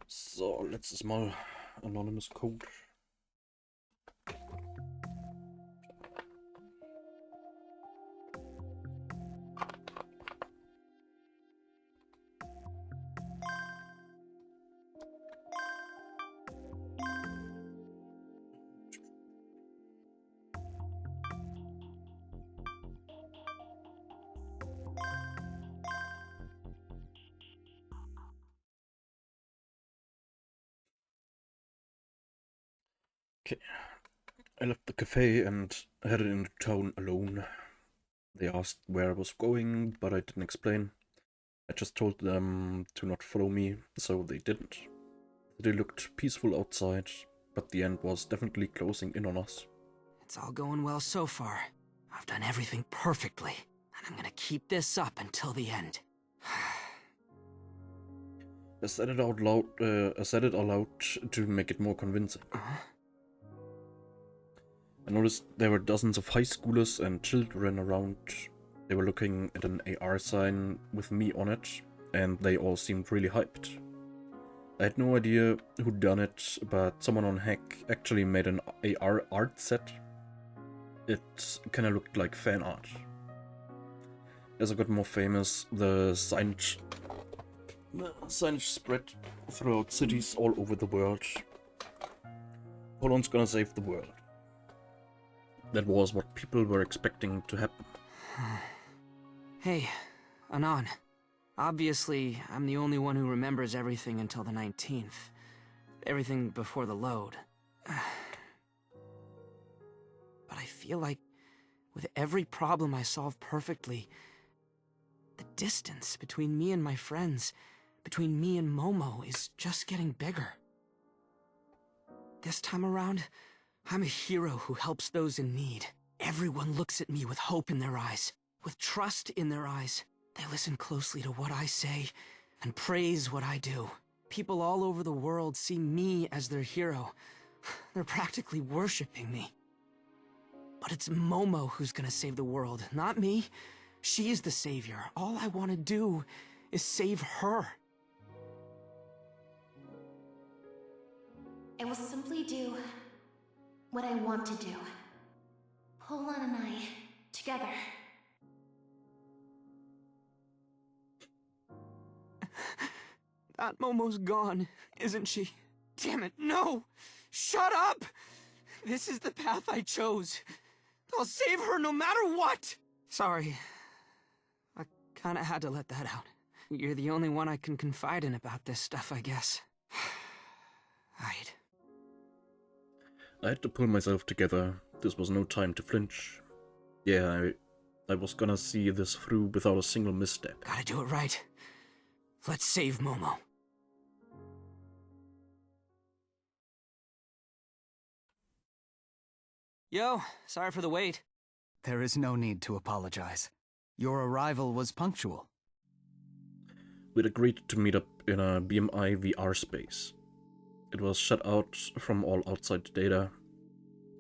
So, letztes Mal Anonymous Code. Okay. I left the cafe and headed into town alone. They asked where I was going, but I didn't explain. I just told them to not follow me, so they didn't. They looked peaceful outside, but the end was definitely closing in on us. It's all going well so far. I've done everything perfectly, and I'm gonna keep this up until the end. I said it out loud. I said it aloud to make it more convincing. I noticed there were dozens of high schoolers and children around. They were looking at an AR sign with me on it, and they all seemed really hyped. I had no idea who'd done it, but someone on Hack actually made an AR art set. It kinda looked like fan art. As I got more famous, the signage spread throughout cities all over the world. Poland's gonna save the world. That was what people were expecting to happen. Hey, Anon. Obviously, I'm the only one who remembers everything until the 19th. Everything before the load. But I feel like with every problem I solve perfectly, the distance between me and my friends, between me and Momo, is just getting bigger. This time around, I'm a hero who helps those in need. Everyone looks at me with hope in their eyes, with trust in their eyes. They listen closely to what I say and praise what I do. People all over the world see me as their hero. They're practically worshipping me. But it's Momo who's gonna save the world, not me. She's the savior. All I want to do is save her. I will simply do what I want to do. Polan and I, together. That Momo's gone, isn't she? Damn it, no! Shut up! This is the path I chose. I'll save her no matter what! Sorry. I kinda had to let that out. You're the only one I can confide in about this stuff, I guess. Right. I had to pull myself together. This was no time to flinch. Yeah, I was gonna see this through without a single misstep. Gotta do it right. Let's save Momo. Yo, sorry for the wait. There is no need to apologize. Your arrival was punctual. We'd agreed to meet up in a BMI VR space. It was shut out from all outside data,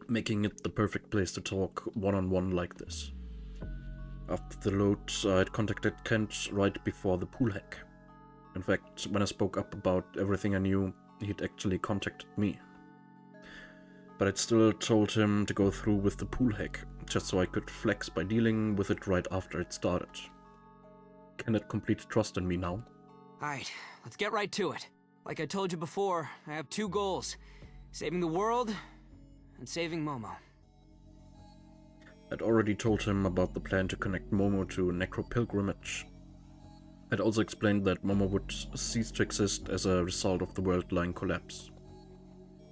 making it the perfect place to talk one-on-one like this. After the load, I'd contacted Kent right before the pool hack. In fact, when I spoke up about everything I knew, he'd actually contacted me. But I'd still told him to go through with the pool hack, just so I could flex by dealing with it right after it started. Can it complete trust in me now? Alright, let's get right to it. Like I told you before, I have two goals. Saving the world, and saving Momo. I'd already told him about the plan to connect Momo to Necro Pilgrimage. I'd also explained that Momo would cease to exist as a result of the world-line collapse.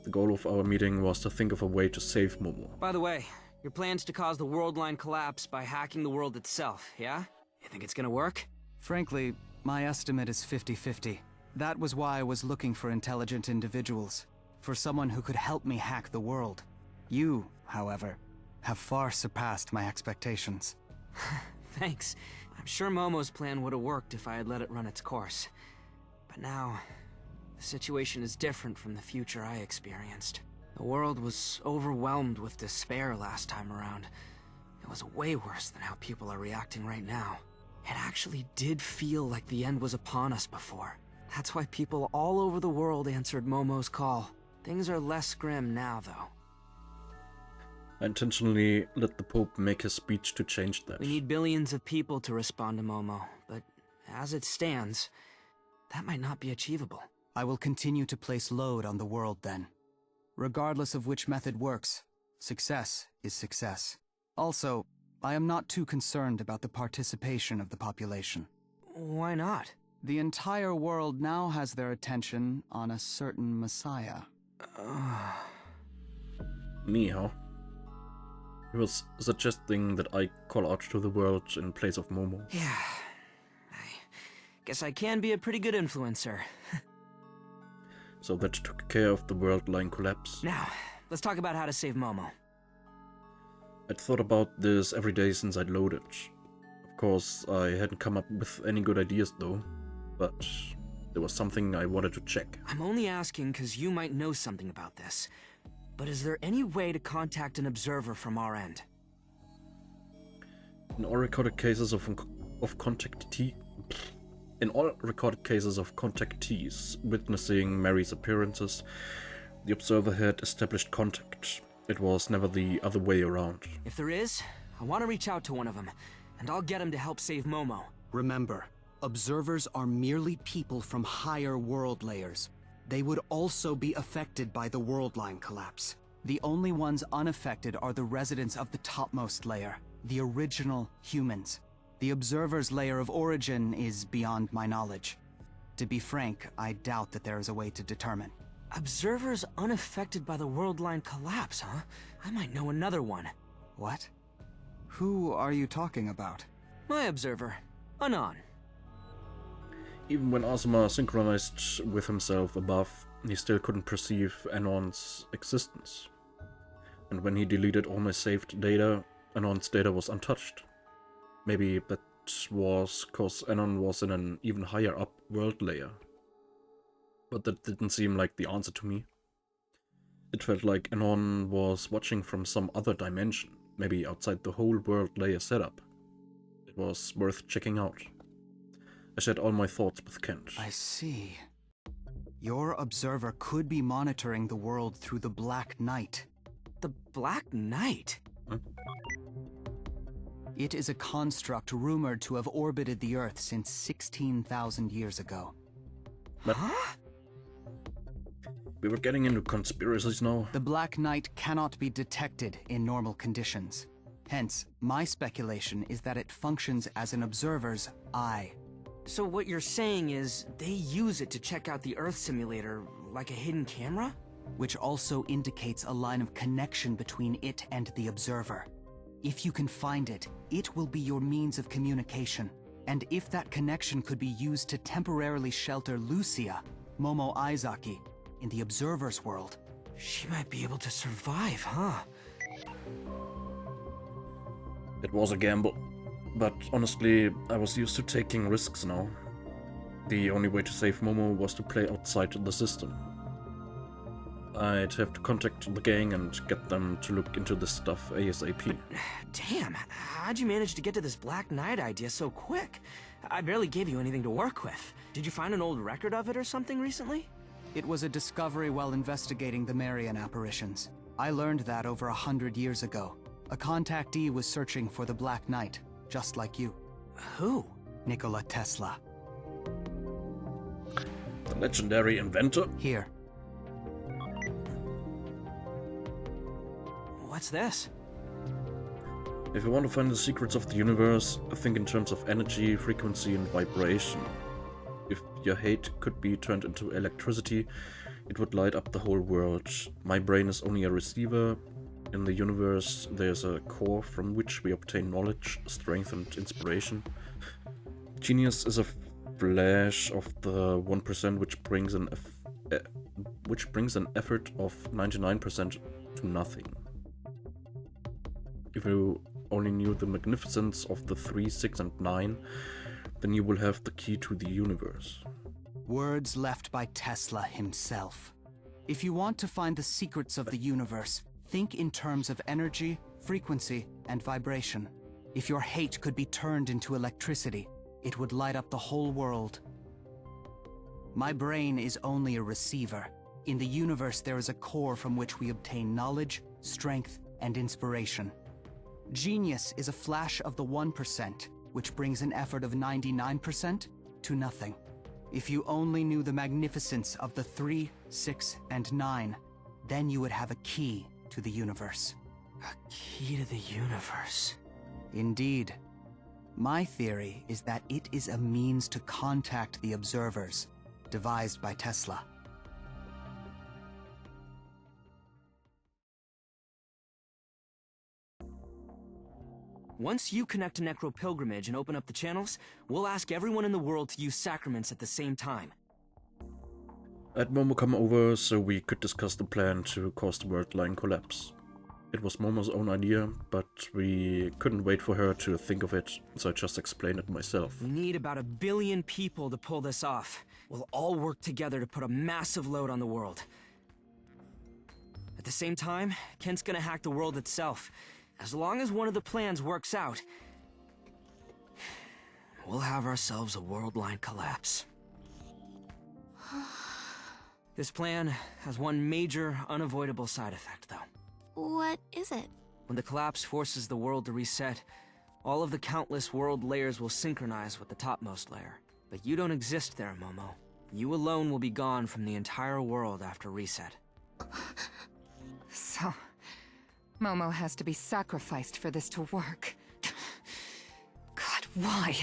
The goal of our meeting was to think of a way to save Momo. By the way, your plan's to cause the world line collapse by hacking the world itself, yeah? You think it's gonna work? Frankly, my estimate is 50-50. That was why I was looking for intelligent individuals, for someone who could help me hack the world. You, however, have far surpassed my expectations. Thanks. I'm sure Momo's plan would have worked if I had let it run its course. But now, the situation is different from the future I experienced. The world was overwhelmed with despair last time around. It was way worse than how people are reacting right now. It actually did feel like the end was upon us before. That's why people all over the world answered Momo's call. Things are less grim now, though. I intentionally let the Pope make his speech to change that. We need billions of people to respond to Momo, but as it stands, that might not be achievable. I will continue to place load on the world then. Regardless of which method works, success is success. Also, I am not too concerned about the participation of the population. Why not? The entire world now has their attention on a certain messiah. Me, huh? He was suggesting that I call out to the world in place of Momo. Yeah. I guess I can be a pretty good influencer. So that took care of the world lying collapse. Now, let's talk about how to save Momo. I'd thought about this every day since I'd loaded. Of course, I hadn't come up with any good ideas though, but there was something I wanted to check. I'm only asking because you might know something about this. But is there any way to contact an observer from our end? In all recorded cases of contactees witnessing Mary's appearances, the observer had established contact. It was never the other way around. If there is, I want to reach out to one of them, and I'll get him to help save Momo. Remember, observers are merely people from higher world layers. They would also be affected by the world line collapse. The only ones unaffected are the residents of the topmost layer, the original humans. The observer's layer of origin is beyond my knowledge. To be frank, I doubt that there is a way to determine. Observers unaffected by the world line collapse, huh? I might know another one. What? Who are you talking about? My observer, Anon. Even when Asuma synchronized with himself above, he still couldn't perceive Anon's existence. And when he deleted all my saved data, Anon's data was untouched. Maybe that was cause Anon was in an even higher up world layer. But that didn't seem like the answer to me. It felt like Anon was watching from some other dimension, maybe outside the whole world layer setup. It was worth checking out. I shared all my thoughts with Kent. I see. Your observer could be monitoring the world through the Black Knight. The Black Knight? Huh? It is a construct rumored to have orbited the Earth since 16,000 years ago. But Huh? we were getting into conspiracies now. The Black Knight cannot be detected in normal conditions. Hence, my speculation is that it functions as an observer's eye. So what you're saying is, they use it to check out the Earth simulator, like a hidden camera? Which also indicates a line of connection between it and the observer. If you can find it, it will be your means of communication. And if that connection could be used to temporarily shelter Lucia, Momo Aizaki, in the observer's world. She might be able to survive, huh? It was a gamble. But honestly, I was used to taking risks now. The only way to save Momo was to play outside the system. I'd have to contact the gang and get them to look into this stuff ASAP. Damn, how'd you manage to get to this Black Knight idea so quick? I barely gave you anything to work with. Did you find an old record of it or something recently? It was a discovery while investigating the Marian apparitions. I learned that over 100 years ago. A contactee was searching for the Black Knight, just like you. Who? Nikola Tesla. The legendary inventor? Here. What's this? If you want to find the secrets of the universe, think in terms of energy, frequency, and vibration. If your hate could be turned into electricity, it would light up the whole world. My brain is only a receiver. In the universe, there's a core from which we obtain knowledge, strength, and inspiration. Genius is a flash of the 1%, which brings an effort of 99% to nothing. If you only knew the magnificence of the 3, 6, and 9, then you will have the key to the universe. Words left by Tesla himself. If you want to find the secrets of the universe, think in terms of energy, frequency, and vibration. If your hate could be turned into electricity, it would light up the whole world. My brain is only a receiver. In the universe, there is a core from which we obtain knowledge, strength, and inspiration. Genius is a flash of the 1%, which brings an effort of 99% to nothing. If you only knew the magnificence of the 3, 6, and 9, then you would have a key to the universe. A key to the universe. Indeed. My theory is that it is a means to contact the observers, devised by Tesla. Once you connect to Necro Pilgrimage and open up the channels, we'll ask everyone in the world to use sacraments at the same time. I had Momo come over so we could discuss the plan to cause the world line collapse. It was Momo's own idea, but we couldn't wait for her to think of it, so I just explained it myself. We need about 1 billion people to pull this off. We'll all work together to put a massive load on the world. At the same time, Kent's gonna hack the world itself. As long as one of the plans works out, we'll have ourselves a world line collapse. This plan has one major, unavoidable side effect, though. What is it? When the collapse forces the world to reset, all of the countless world layers will synchronize with the topmost layer. But you don't exist there, Momo. You alone will be gone from the entire world after reset. So, Momo has to be sacrificed for this to work. God, why?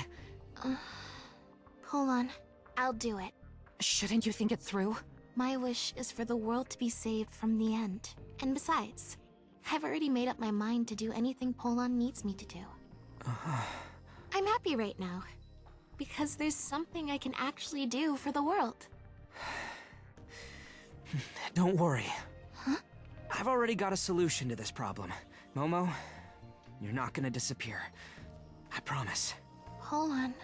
Hold on. I'll do it. Shouldn't you think it through? My wish is for the world to be saved from the end. And besides, I've already made up my mind to do anything Polon needs me to do. I'm happy right now, because there's something I can actually do for the world. Don't worry. Huh? I've already got a solution to this problem. Momo, you're not gonna disappear. I promise. Hold on.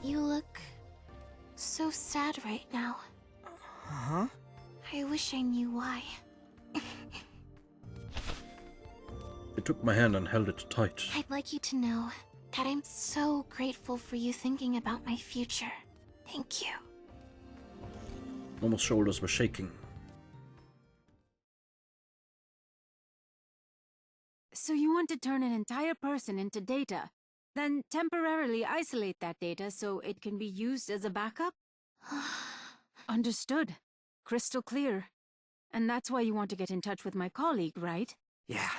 You look so sad right now. Huh? I wish I knew why. He took my hand and held it tight. I'd like you to know that I'm so grateful for you thinking about my future. Thank you. Momo's shoulders were shaking. So you want to turn an entire person into data, then temporarily isolate that data so it can be used as a backup? Understood. Crystal clear. And that's why you want to get in touch with my colleague, right? Yeah.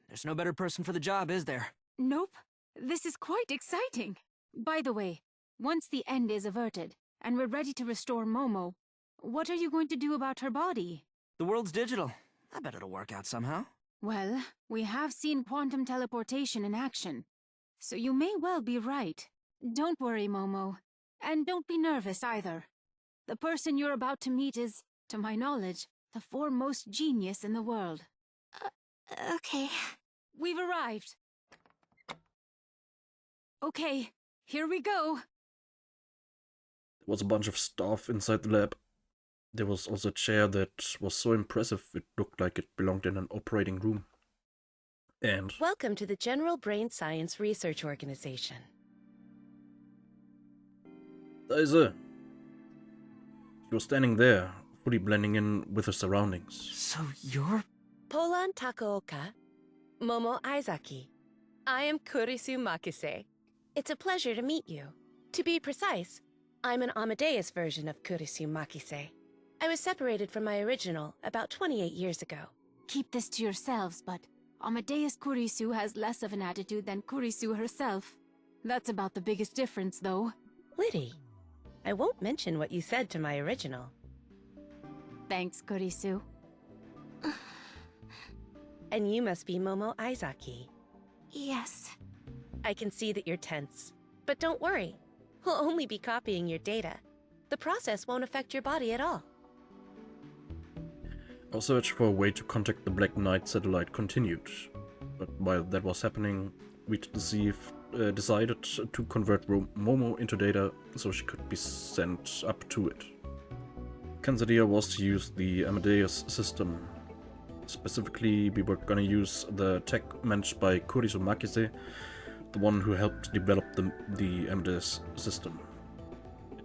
There's no better person for the job, is there? Nope. This is quite exciting. By the way, once the end is averted, and we're ready to restore Momo, what are you going to do about her body? The world's digital. I bet it'll work out somehow. Well, we have seen quantum teleportation in action, so you may well be right. Don't worry, Momo. And don't be nervous either. The person you're about to meet is, to my knowledge, the foremost genius in the world. Okay. We've arrived. Okay, here we go. There was a bunch of stuff inside the lab. There was also a chair that was so impressive it looked like it belonged in an operating room. And Welcome to the General Brain Science Research Organization. Daise. She was standing there, fully blending in with her surroundings. So you're... Polan Takaoka, Momo Aizaki. I am Kurisu Makise. It's a pleasure to meet you. To be precise, I'm an Amadeus version of Kurisu Makise. I was separated from my original about 28 years ago. Keep this to yourselves, but Amadeus Kurisu has less of an attitude than Kurisu herself. That's about the biggest difference, though. Liddy, I won't mention what you said to my original. Thanks, Kurisu. And you must be Momo Aizaki. Yes. I can see that you're tense. But don't worry. We'll only be copying your data. The process won't affect your body at all. Our search for a way to contact the Black Knight satellite continued. But while that was happening, we decided to convert Momo into data so she could be sent up to it. Ken's idea was to use the Amadeus system. Specifically, we were gonna use the tech managed by Kurisu Makise, the one who helped develop the Amadeus system.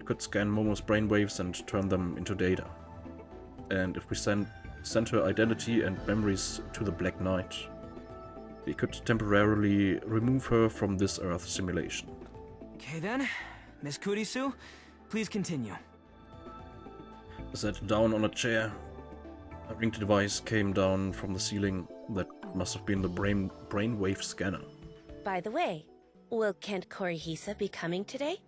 It could scan Momo's brainwaves and turn them into data. And if we send her identity and memories to the Black Knight, we could temporarily remove her from this Earth simulation. Okay then, Miss Kurisu, please continue. I sat down on a chair. A ringed device came down from the ceiling. That must have been the brainwave scanner. By the way, will Kent Korihisa be coming today?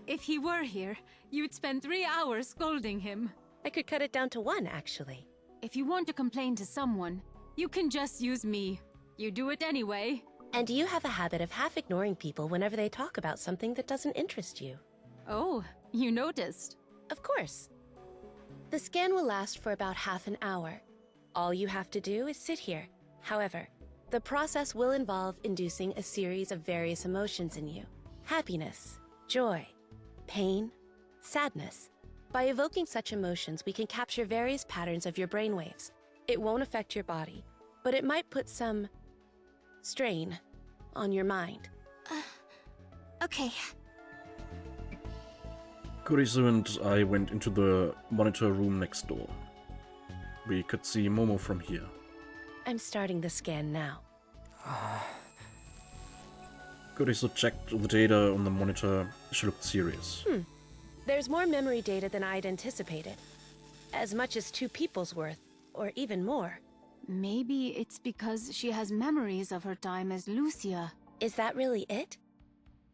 If he were here, you'd spend 3 hours scolding him. I could cut it down to 1, actually. If you want to complain to someone, you can just use me. You do it anyway. And you have a habit of half ignoring people whenever they talk about something that doesn't interest you. Oh, you noticed. Of course. The scan will last for about half an hour. All you have to do is sit here. However, the process will involve inducing a series of various emotions in you. Happiness, joy, pain, sadness. By evoking such emotions, we can capture various patterns of your brainwaves. It won't affect your body, but it might put some strain on your mind. Okay. Kurisu and I went into the monitor room next door. We could see Momo from here. I'm starting the scan now. Kurisu checked the data on the monitor. She looked serious. There's more memory data than I'd anticipated. As much as 2 people's worth, or even more. Maybe it's because she has memories of her time as Lucia. Is that really it?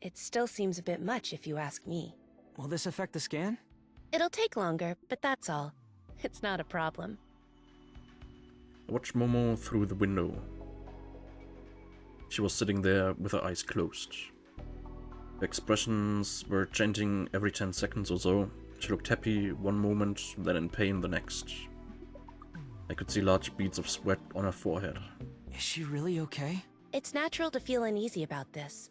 It still seems a bit much if you ask me. Will this affect the scan? It'll take longer, but that's all. It's not a problem. I watched Momo through the window. She was sitting there with her eyes closed. Her expressions were changing every 10 seconds or so. She looked happy one moment, then in pain the next. I could see large beads of sweat on her forehead. Is she really okay? It's natural to feel uneasy about this.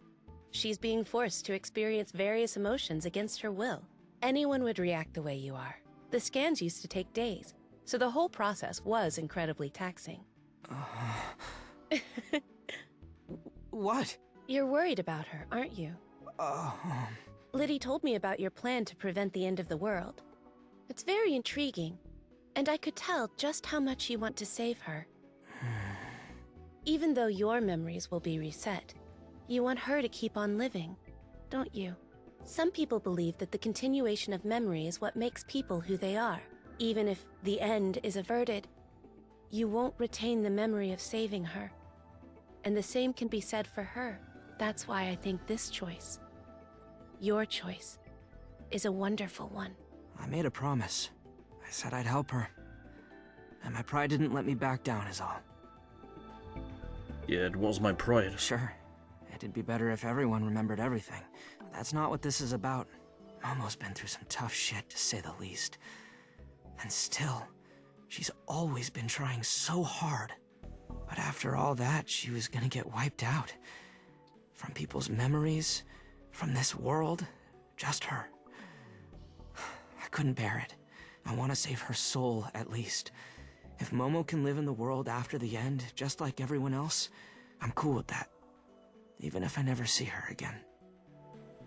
She's being forced to experience various emotions against her will. Anyone would react the way you are. The scans used to take days, so the whole process was incredibly taxing. What? You're worried about her, aren't you? Liddy told me about your plan to prevent the end of the world. It's very intriguing, and I could tell just how much you want to save her. Even though your memories will be reset, you want her to keep on living, don't you? Some people believe that the continuation of memory is what makes people who they are. Even if the end is averted, you won't retain the memory of saving her. And the same can be said for her. That's why I think this choice, your choice, is a wonderful one. I made a promise. I said I'd help her. And my pride didn't let me back down is all. Yeah, it was my pride. Sure. It'd be better if everyone remembered everything. But that's not what this is about. Momo's been through some tough shit, to say the least. And still, she's always been trying so hard. But after all that, she was gonna get wiped out. From people's memories, from this world, just her. I couldn't bear it. I want to save her soul, at least. If Momo can live in the world after the end, just like everyone else, I'm cool with that. Even if I never see her again.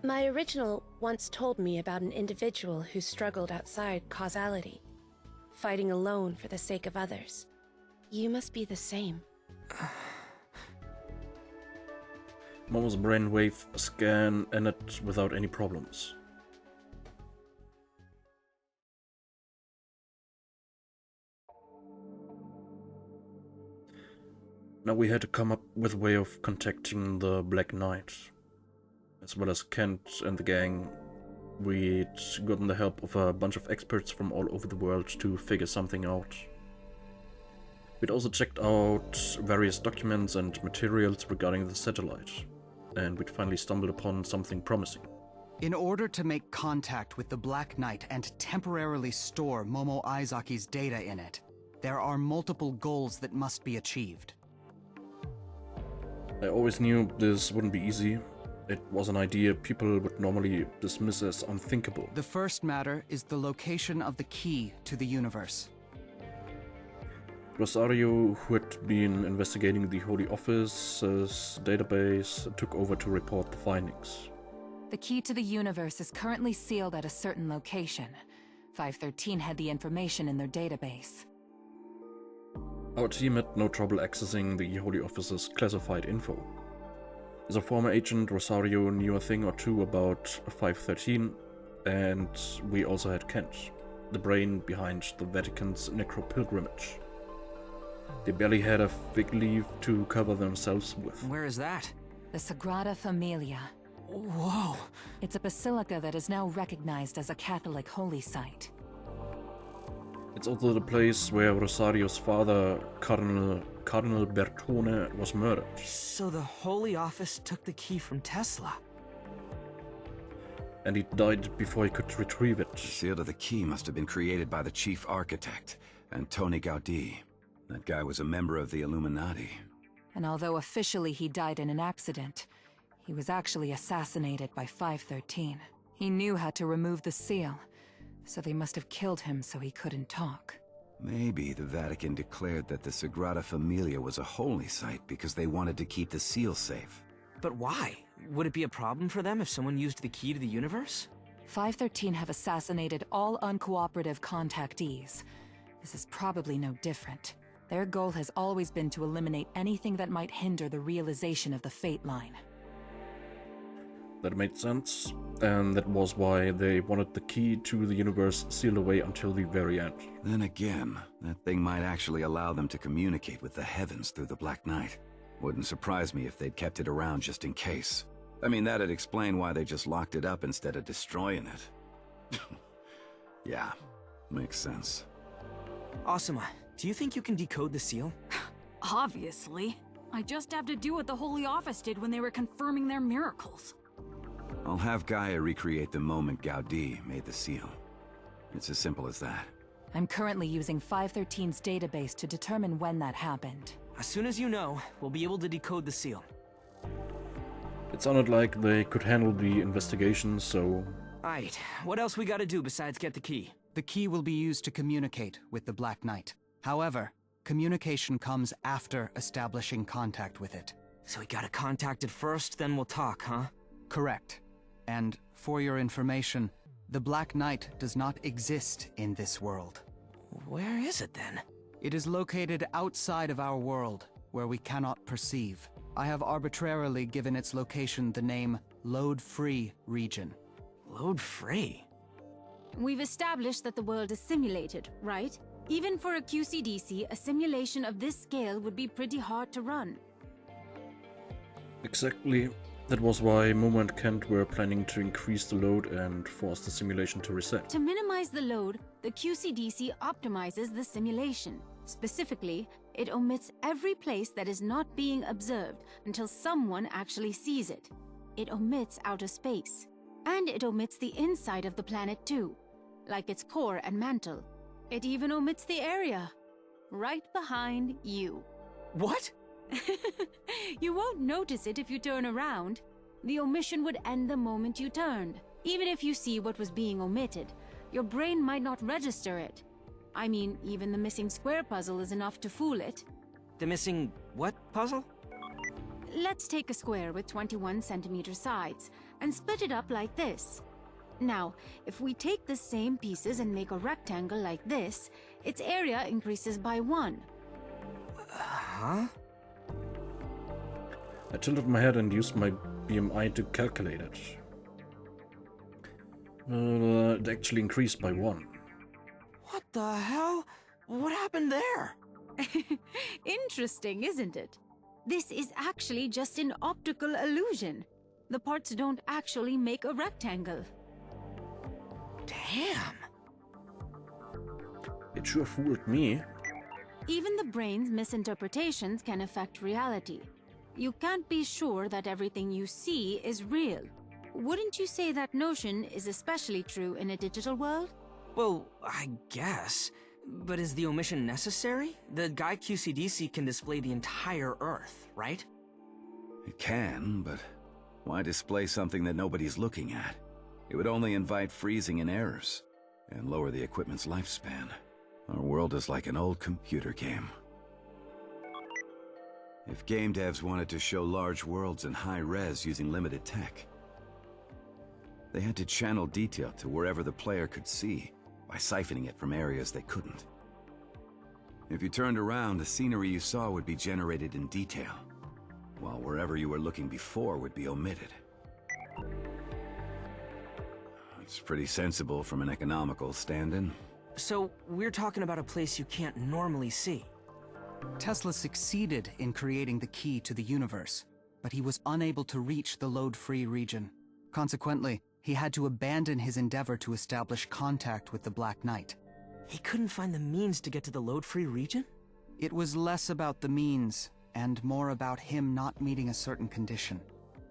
My original once told me about an individual who struggled outside causality, fighting alone for the sake of others. You must be the same. Momo's brainwave scan ended without any problems. Now we had to come up with a way of contacting the Black Knight. As well as Kent and the gang, we'd gotten the help of a bunch of experts from all over the world to figure something out. We'd also checked out various documents and materials regarding the satellite, and we'd finally stumbled upon something promising. In order to make contact with the Black Knight and temporarily store Momo Aizaki's data in it, there are multiple goals that must be achieved. I always knew this wouldn't be easy. It was an idea people would normally dismiss as unthinkable. The first matter is the location of the key to the universe. Rosario, who had been investigating the Holy Office's database, took over to report the findings. The key to the universe is currently sealed at a certain location. 513 had the information in their database. Our team had no trouble accessing the Holy Office's classified info. As a former agent, Rosario knew a thing or two about 513, and we also had Kent, the brain behind the Vatican's necro-pilgrimage. They barely had a fig leaf to cover themselves with. Where is that? The Sagrada Familia. Whoa! It's a basilica that is now recognized as a Catholic holy site. It's also the place where Rosario's father, Cardinal Bertone, was murdered. So the Holy Office took the key from Tesla. And he died before he could retrieve it. The seal to the key must have been created by the chief architect, Antoni Gaudí. That guy was a member of the Illuminati. And although officially he died in an accident, he was actually assassinated by 513. He knew how to remove the seal, so they must have killed him so he couldn't talk. Maybe the Vatican declared that the Sagrada Familia was a holy site because they wanted to keep the seal safe. But why? Would it be a problem for them if someone used the key to the universe? 513 have assassinated all uncooperative contactees. This is probably no different. Their goal has always been to eliminate anything that might hinder the realization of the Fate Line. That made sense, and that was why they wanted the key to the universe sealed away until the very end. Then again, that thing might actually allow them to communicate with the heavens through the Black Knight. Wouldn't surprise me if they'd kept it around just in case. I mean, that'd explain why they just locked it up instead of destroying it. Yeah, makes sense. Asuma, do you think you can decode the seal? Obviously. I just have to do what the Holy Office did when they were confirming their miracles. I'll have Gaia recreate the moment Gaudí made the seal. It's as simple as that. I'm currently using 513's database to determine when that happened. As soon as you know, we'll be able to decode the seal. It sounded like they could handle the investigation, so... Aight, what else we gotta do besides get the key? The key will be used to communicate with the Black Knight. However, communication comes after establishing contact with it. So we gotta contact it first, then we'll talk, huh? Correct. And for your information, the Black Knight does not exist in this world. Where is it then? It is located outside of our world, where we cannot perceive. I have arbitrarily given its location the name Load-Free Region. Load-free? We've established that the world is simulated, right? Even for a QCDC, a simulation of this scale would be pretty hard to run. Exactly. That was why Momo and Kent were planning to increase the load and force the simulation to reset. To minimize the load, the QCDC optimizes the simulation. Specifically, it omits every place that is not being observed until someone actually sees it. It omits outer space. And it omits the inside of the planet too, like its core and mantle. It even omits the area, right behind you. What? You won't notice it if you turn around. The omission would end the moment you turned. Even if you see what was being omitted, your brain might not register it. I mean, even the missing square puzzle is enough to fool it. The missing what puzzle? Let's take a square with 21 centimeter sides and split it up like this. Now, if we take the same pieces and make a rectangle like this, its area increases by 1. Huh? I tilted my head and used my BMI to calculate it. It actually increased by 1. What the hell? What happened there? Interesting, isn't it? This is actually just an optical illusion. The parts don't actually make a rectangle. Damn. It sure fooled me. Even the brain's misinterpretations can affect reality. You can't be sure that everything you see is real. Wouldn't you say that notion is especially true in a digital world? Well, I guess. But is the omission necessary? The Guy QCDC can display the entire Earth, right? It can, but why display something that nobody's looking at? It would only invite freezing and errors, and lower the equipment's lifespan. Our world is like an old computer game. If game devs wanted to show large worlds in high res using limited tech, They had to channel detail to wherever the player could see, by siphoning it from areas they couldn't. If you turned around, the scenery you saw would be generated in detail, while wherever you were looking before would be omitted. It's pretty sensible from an economical stand-in. So, we're talking about a place you can't normally see. Tesla succeeded in creating the key to the universe, but he was unable to reach the load-free region. Consequently, he had to abandon his endeavor to establish contact with the Black Knight. He couldn't find the means to get to the load-free region? It was less about the means, and more about him not meeting a certain condition.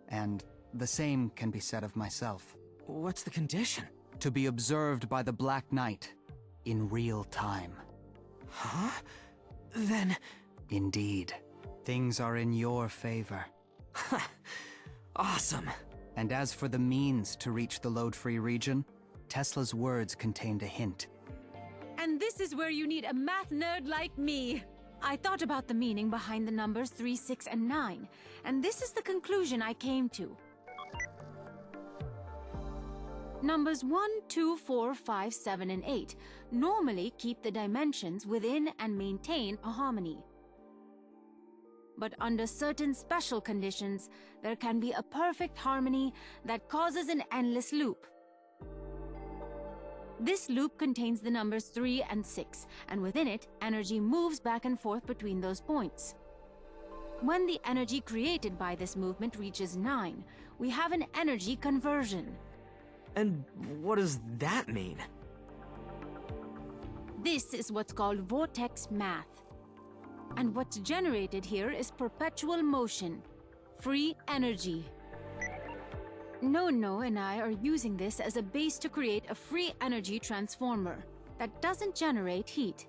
And the same can be said of myself. What's the condition? To be observed by the Black Knight in real time. Huh? Then... Indeed. Things are in your favor. Awesome. And as for the means to reach the load-free region, Tesla's words contained a hint. And this is where you need a math nerd like me. I thought about the meaning behind the numbers 3, 6, and 9, and this is the conclusion I came to. Numbers 1, 2, 4, 5, 7, and 8 normally keep the dimensions within and maintain a harmony. But under certain special conditions, there can be a perfect harmony that causes an endless loop. This loop contains the numbers 3 and 6, and within it, energy moves back and forth between those points. When the energy created by this movement reaches 9, we have an energy conversion. And what does that mean? This is what's called vortex math. And what's generated here is perpetual motion, free energy. No and I are using this as a base to create a free energy transformer that doesn't generate heat.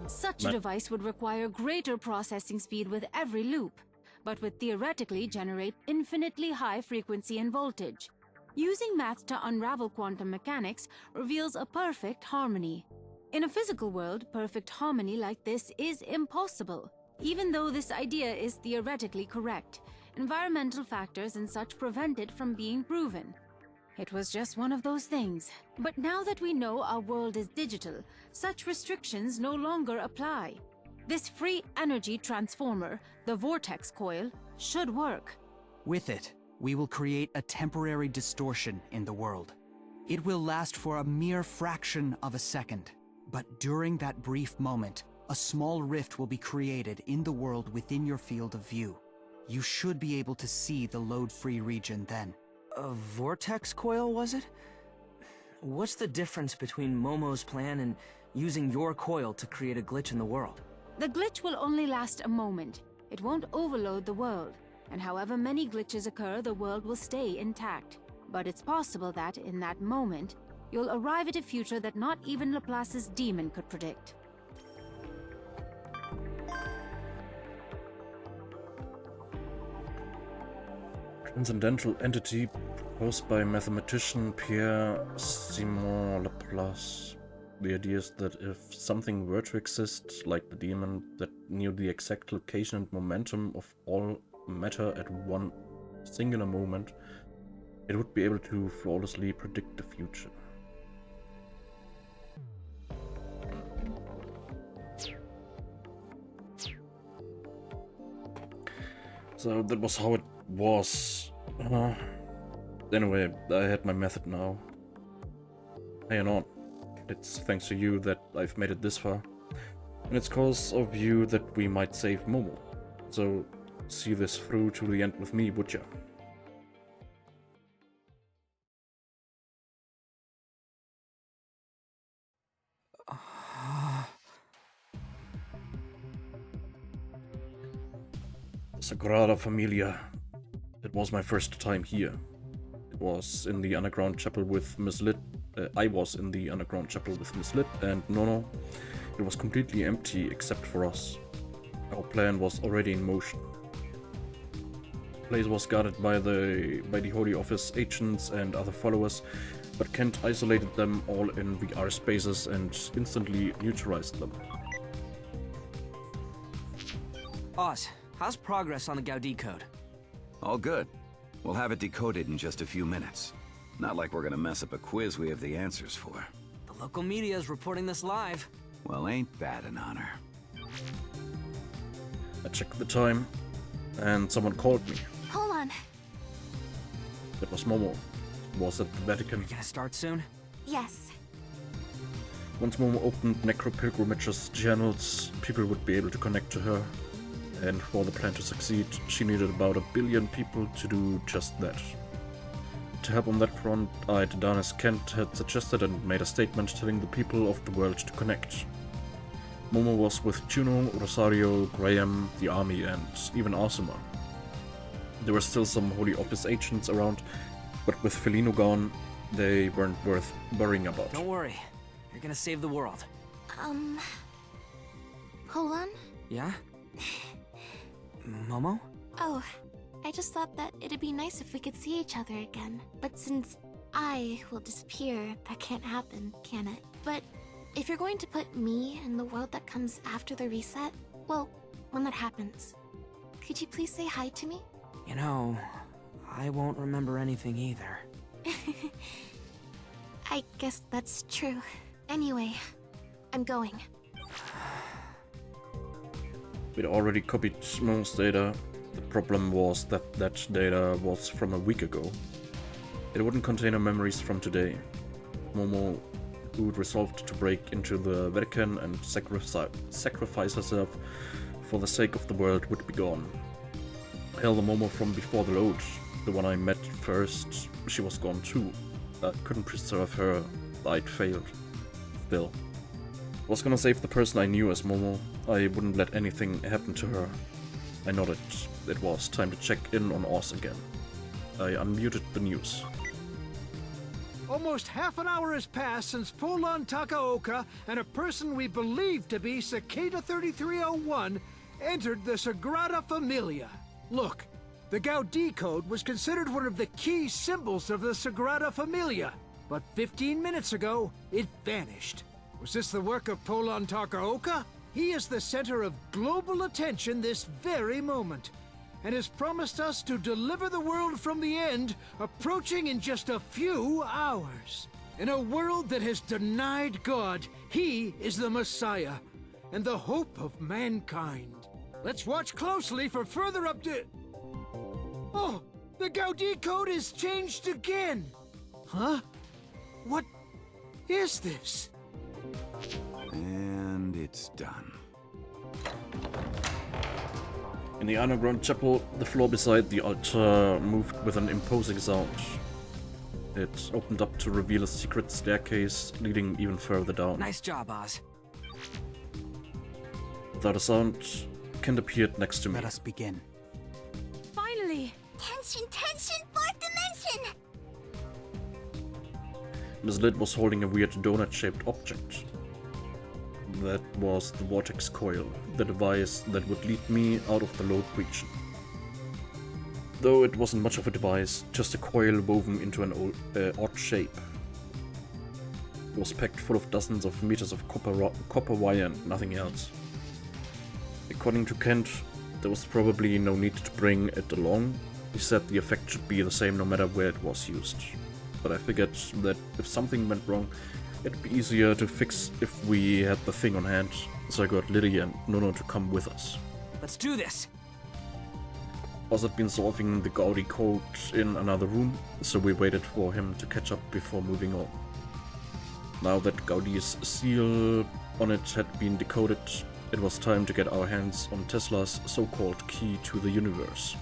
Such a device would require greater processing speed with every loop, but would theoretically generate infinitely high frequency and voltage. Using math to unravel quantum mechanics reveals a perfect harmony. In a physical world, perfect harmony like this is impossible. Even though this idea is theoretically correct, environmental factors and such prevent it from being proven. It was just one of those things. But now that we know our world is digital, such restrictions no longer apply. This free energy transformer, the vortex coil, should work. With it, we will create a temporary distortion in the world. It will last for a mere fraction of a second. But during that brief moment, a small rift will be created in the world within your field of view. You should be able to see the load-free region then. A vortex coil, was it? What's the difference between Momo's plan and using your coil to create a glitch in the world? The glitch will only last a moment. It won't overload the world. And however many glitches occur, the world will stay intact. But it's possible that, in that moment, you'll arrive at a future that not even Laplace's demon could predict. Transcendental entity proposed by mathematician Pierre-Simon Laplace. The idea is that if something were to exist, like the demon, that knew the exact location and momentum of all matter at one singular moment, it would be able to flawlessly predict the future. So that was how it was. Anyway, I had my method now. Hang on. It's thanks to you that I've made it this far. And it's cause of you that we might save Momo. So see this through to the end with me, would ya? Sagrada Familia. It was my first time here. It was in the underground chapel with Miss Lit. I was in the underground chapel with Miss Lit and Nono. It was completely empty except for us. Our plan was already in motion. The place was guarded by the Holy Office agents and other followers, but Kent isolated them all in VR spaces and instantly neutralized them. Oz, how's progress on the Gaudi code? All good. We'll have it decoded in just a few minutes. Not like we're gonna mess up a quiz we have the answers for. The local media is reporting this live. Well, ain't that an honor? I checked the time, and someone called me. Hold on. It was Momo. It was at the Vatican. You gonna start soon? Yes. Once Momo opened Necro-Pilgrimage's channels, people would be able to connect to her. And for the plan to succeed, she needed about 1 billion people to do just that. To help on that front, I, Danis Kent, had suggested and made a statement telling the people of the world to connect. Momo was with Juno, Rosario, Graham, the army, and even Asuma. There were still some Holy Office agents around, but with Felino gone, they weren't worth worrying about. Don't worry. You're gonna save the world. Hold on. Yeah? Momo? Oh, I just thought that it'd be nice if we could see each other again. But since I will disappear, that can't happen, can it? But if you're going to put me in the world that comes after the reset, well, when that happens, could you please say hi to me? You know, I won't remember anything either. I guess that's true. Anyway, I'm going. We'd already copied Momo's data. The problem was that that data was from a week ago. It wouldn't contain her memories from today. Momo, who'd resolved to break into the Vatican and sacrifice herself for the sake of the world, would be gone. Hell, the Momo from before the load, the one I met first, she was gone too. I couldn't preserve her. I'd failed. Still. I was gonna save the person I knew as Momo. I wouldn't let anything happen to her. I nodded. It was time to check in on Oz again. I unmuted the news. Almost half an hour has passed since Polon Takaoka and a person we believe to be Cicada 3301 entered the Sagrada Familia. Look, the Gaudi code was considered one of the key symbols of the Sagrada Familia, but 15 minutes ago, it vanished. Was this the work of Polon Takaoka? He is the center of global attention this very moment, and has promised us to deliver the world from the end, approaching in just a few hours. In a world that has denied God, he is the Messiah, and the hope of mankind. Let's watch closely for further update. Oh, the Gaudi code is changed again. Huh? What is this? And it's done. In the underground chapel, the floor beside the altar moved with an imposing sound. It opened up to reveal a secret staircase leading even further down. Nice job, Oz. Without a sound, Kent appeared next to me. Let us begin. Finally! Tension, tension, fourth dimension! Miss Lid was holding a weird donut-shaped object. That was the vortex coil, the device that would lead me out of the load region. Though it wasn't much of a device, just a coil woven into an odd shape. It was packed full of dozens of meters of copper wire and nothing else. According to Kent, there was probably no need to bring it along. He said the effect should be the same no matter where it was used. But I figured that if something went wrong, it'd be easier to fix if we had the thing on hand, so I got Liddy and Nono to come with us. Let's do this! Oz had been solving the Gaudi code in another room, so we waited for him to catch up before moving on. Now that Gaudi's seal on it had been decoded, it was time to get our hands on Tesla's so-called key to the universe.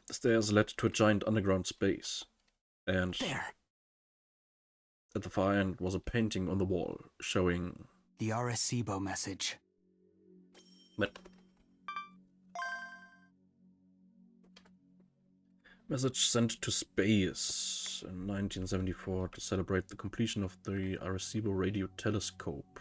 The stairs led to a giant underground space, and There! at the far end was a painting on the wall showing The Arecibo message. Message sent to space in 1974 to celebrate the completion of the Arecibo radio telescope.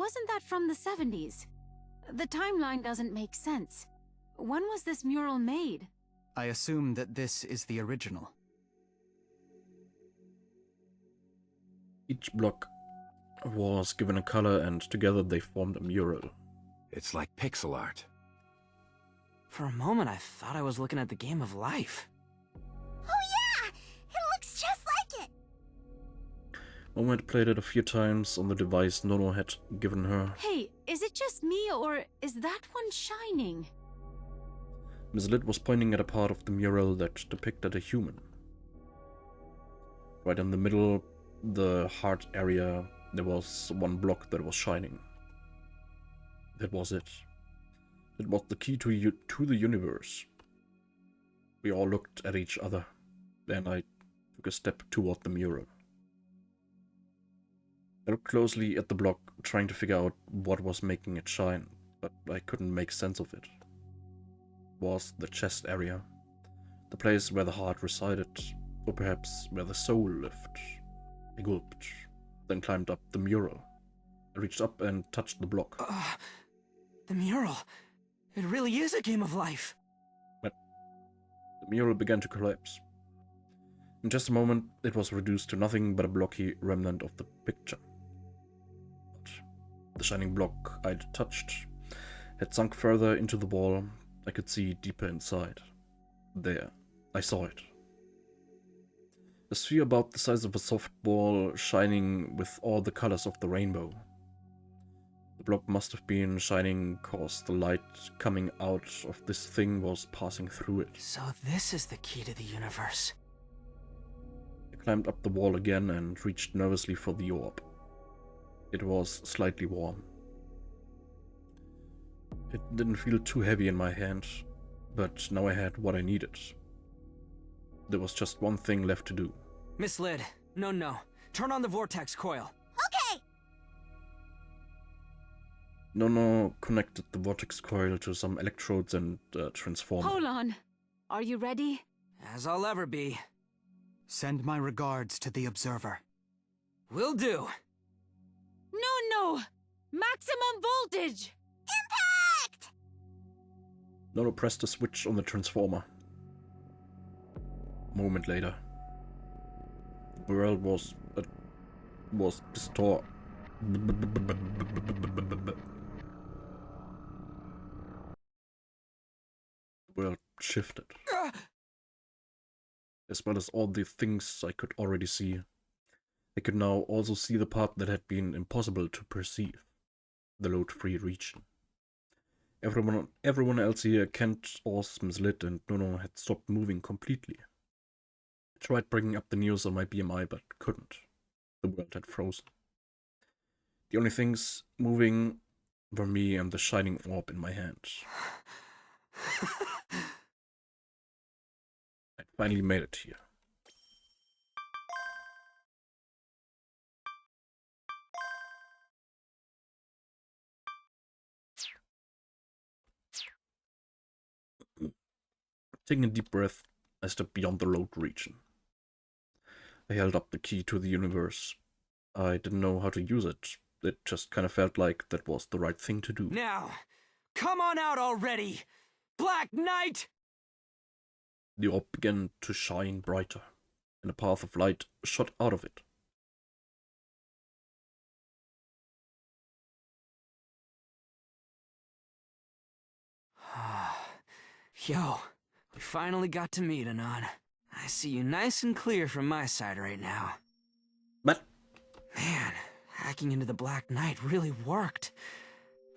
wasn't that from the 70s? The timeline doesn't make sense. When was this mural made? I assume that this is the original. Each block was given a color, and together they formed a mural. It's like pixel art. For a moment, I thought I was looking at the game of life. Oh yeah! It looks just like it! Momo had played it a few times on the device Nono had given her. Hey, is it just me, or is that one shining? Miss Lid was pointing at a part of the mural that depicted a human. Right in the middle, the heart area, there was one block that was shining. That was it. It was the key to the universe. We all looked at each other. Then I took a step toward the mural. I looked closely at the block, trying to figure out what was making it shine, but I couldn't make sense of it. It was the chest area, the place where the heart resided, or perhaps where the soul lived. I gulped, then climbed up the mural. I reached up and touched the block. The mural. It really is a game of life. But the mural began to collapse. In just a moment, it was reduced to nothing but a blocky remnant of the picture. But the shining block I'd touched had sunk further into the wall. I could see deeper inside. There, I saw it. A sphere about the size of a softball, shining with all the colors of the rainbow. The block must have been shining because the light coming out of this thing was passing through it. So this is the key to the universe. I climbed up the wall again and reached nervously for the orb. It was slightly warm. It didn't feel too heavy in my hand, but now I had what I needed. There was just one thing left to do. Miss Lid, no. Turn on the vortex coil. Okay! Nono connected the vortex coil to some electrodes and transformer. Hold on. Are you ready? As I'll ever be. Send my regards to the Observer. Will do. No! Maximum voltage! Impact! Nono pressed a switch on the transformer. A moment later, the world was distorted. The world shifted. As well as all the things I could already see, I could now also see the part that had been impossible to perceive, the load-free region. Everyone else here, Kent, Oz, Miss Lid, and Nono had stopped moving completely. I tried bringing up the news on my BMI, but couldn't. The world had frozen. The only things moving were me and the shining orb in my hand. I'd finally made it here. Taking a deep breath, I stepped beyond the load region. I held up the key to the universe. I didn't know how to use it. It just kind of felt like that was the right thing to do. Now, come on out already! Black Knight! The orb began to shine brighter, and a path of light shot out of it. Yo, we finally got to meet, Anon. I see you nice and clear from my side right now. But Man, hacking into the Black Knight really worked.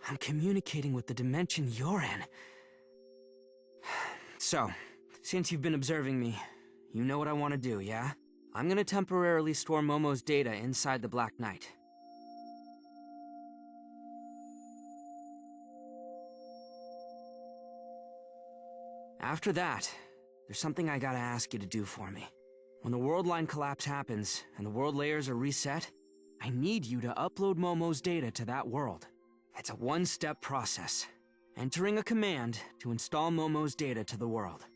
I'm communicating with the dimension you're in. So, since you've been observing me, you know what I want to do, yeah? I'm gonna temporarily store Momo's data inside the Black Knight. After that, there's something I gotta ask you to do for me. When the world line collapse happens, and the world layers are reset, I need you to upload Momo's data to that world. It's a one-step process. Entering a command to install Momo's data to the world.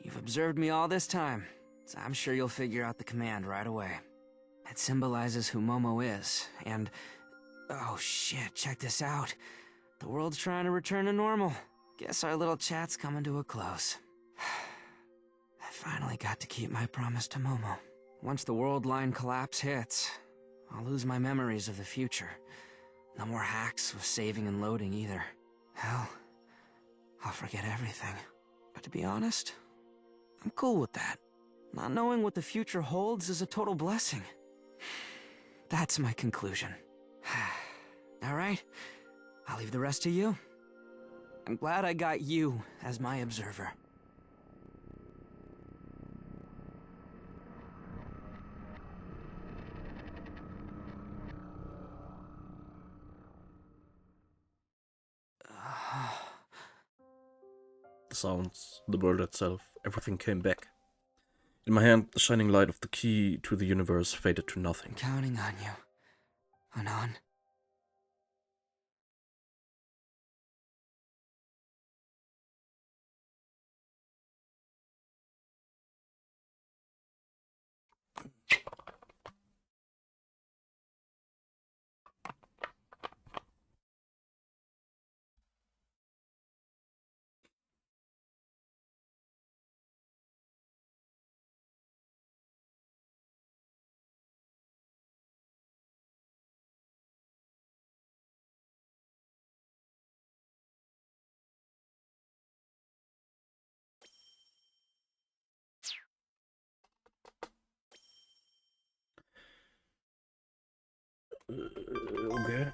You've observed me all this time, so I'm sure you'll figure out the command right away. It symbolizes who Momo is, and Oh shit, check this out. The world's trying to return to normal. Guess our little chat's coming to a close. I finally got to keep my promise to Momo. Once the world line collapse hits, I'll lose my memories of the future. No more hacks with saving and loading either. Hell, I'll forget everything. But to be honest, I'm cool with that. Not knowing what the future holds is a total blessing. That's my conclusion. Alright, I'll leave the rest to you. I'm glad I got you as my observer. The sounds, the world itself, everything came back. In my hand, the shining light of the key to the universe faded to nothing. I'm counting on you, Anon. Okay.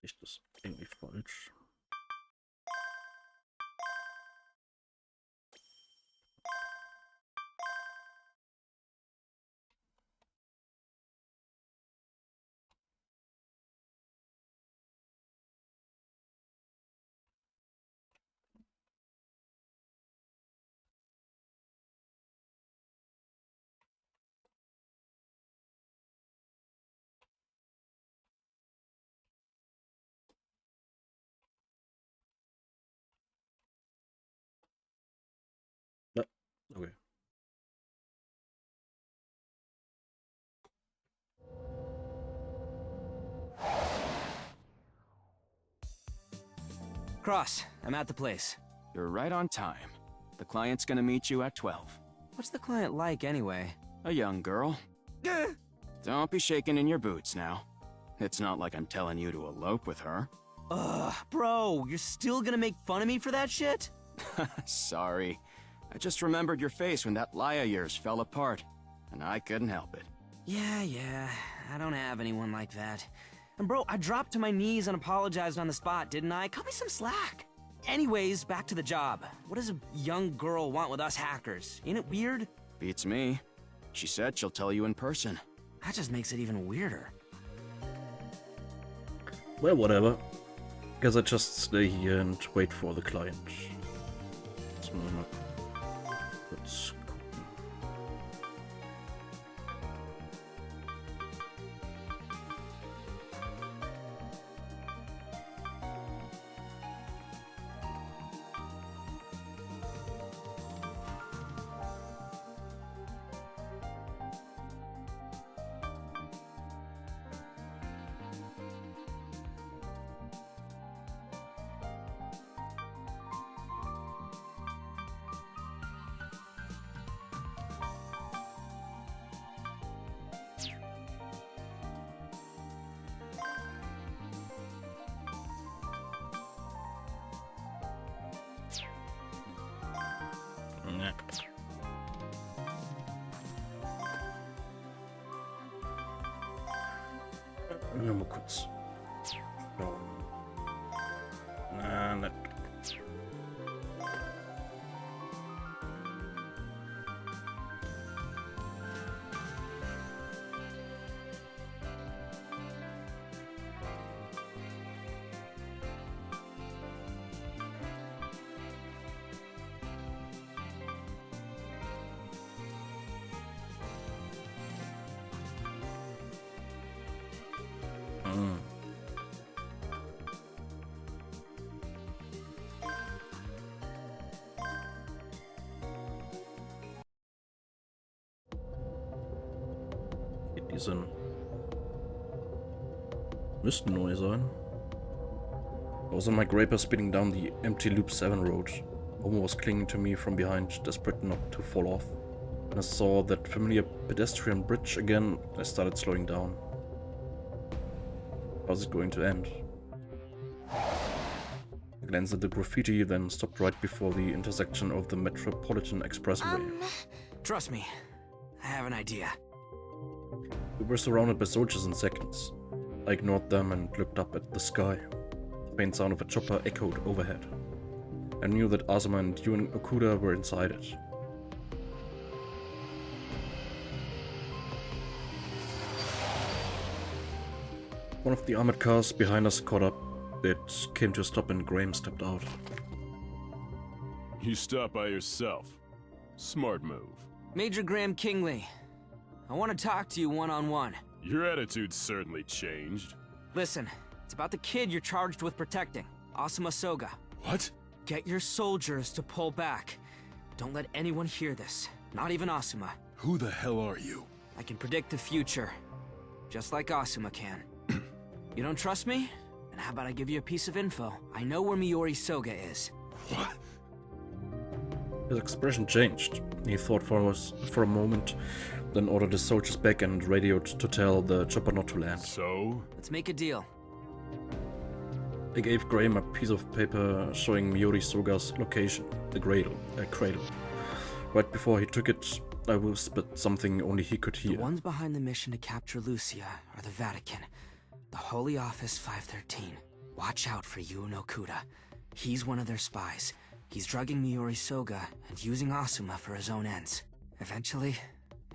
Ist das irgendwie falsch? Ja, okay. Cross, I'm at the place. You're right on time. The client's gonna meet you at 12. What's the client like, anyway? A young girl. Don't be shaking in your boots now. It's not like I'm telling you to elope with her. Ugh, bro, you're still gonna make fun of me for that shit? Sorry. I just remembered your face when that lie of yours fell apart, and I couldn't help it. Yeah, I don't have anyone like that. And bro, I dropped to my knees and apologized on the spot, didn't I? Cut me some slack. Anyways, back to the job. What does a young girl want with us hackers? Ain't it weird? Beats me. She said she'll tell you in person. That just makes it even weirder. Well, whatever. Guess I just stay here and wait for the client. So, let's gucken. Ja, mal kurz schauen. Na, nicht. Die sind... müssten neu sein. I was on my graper spinning down the empty Loop 7 road. Momo was clinging to me from behind, desperate not to fall off. When I saw that familiar pedestrian bridge again, I started slowing down. How's it going to end? I glanced at the graffiti, then stopped right before the intersection of the Metropolitan Expressway. Trust me, I have an idea. We were surrounded by soldiers in seconds. I ignored them and looked up at the sky. The faint sound of a chopper echoed overhead. I knew that Asuma and Yun Okuda were inside it. One of the armored cars behind us caught up. It came to a stop and Graham stepped out. You stopped by yourself. Smart move. Major Graham Kingley, I want to talk to you one-on-one. Your attitude certainly changed. Listen, it's about the kid you're charged with protecting, Asuma Soga. What? Get your soldiers to pull back. Don't let anyone hear this, not even Asuma. Who the hell are you? I can predict the future, just like Asuma can. You don't trust me? Then how about I give you a piece of info? I know where Miori Soga is. What? His expression changed. He thought for a moment, then ordered his soldiers back and radioed to tell the chopper not to land. So? Let's make a deal. I gave Graham a piece of paper showing Miori Soga's location, the cradle. Right before he took it, I whispered something only he could hear. The ones behind the mission to capture Lucia are the Vatican, the Holy Office 513. Watch out for Yuno Kuda. He's one of their spies. He's drugging Miori Soga and using Asuma for his own ends. Eventually,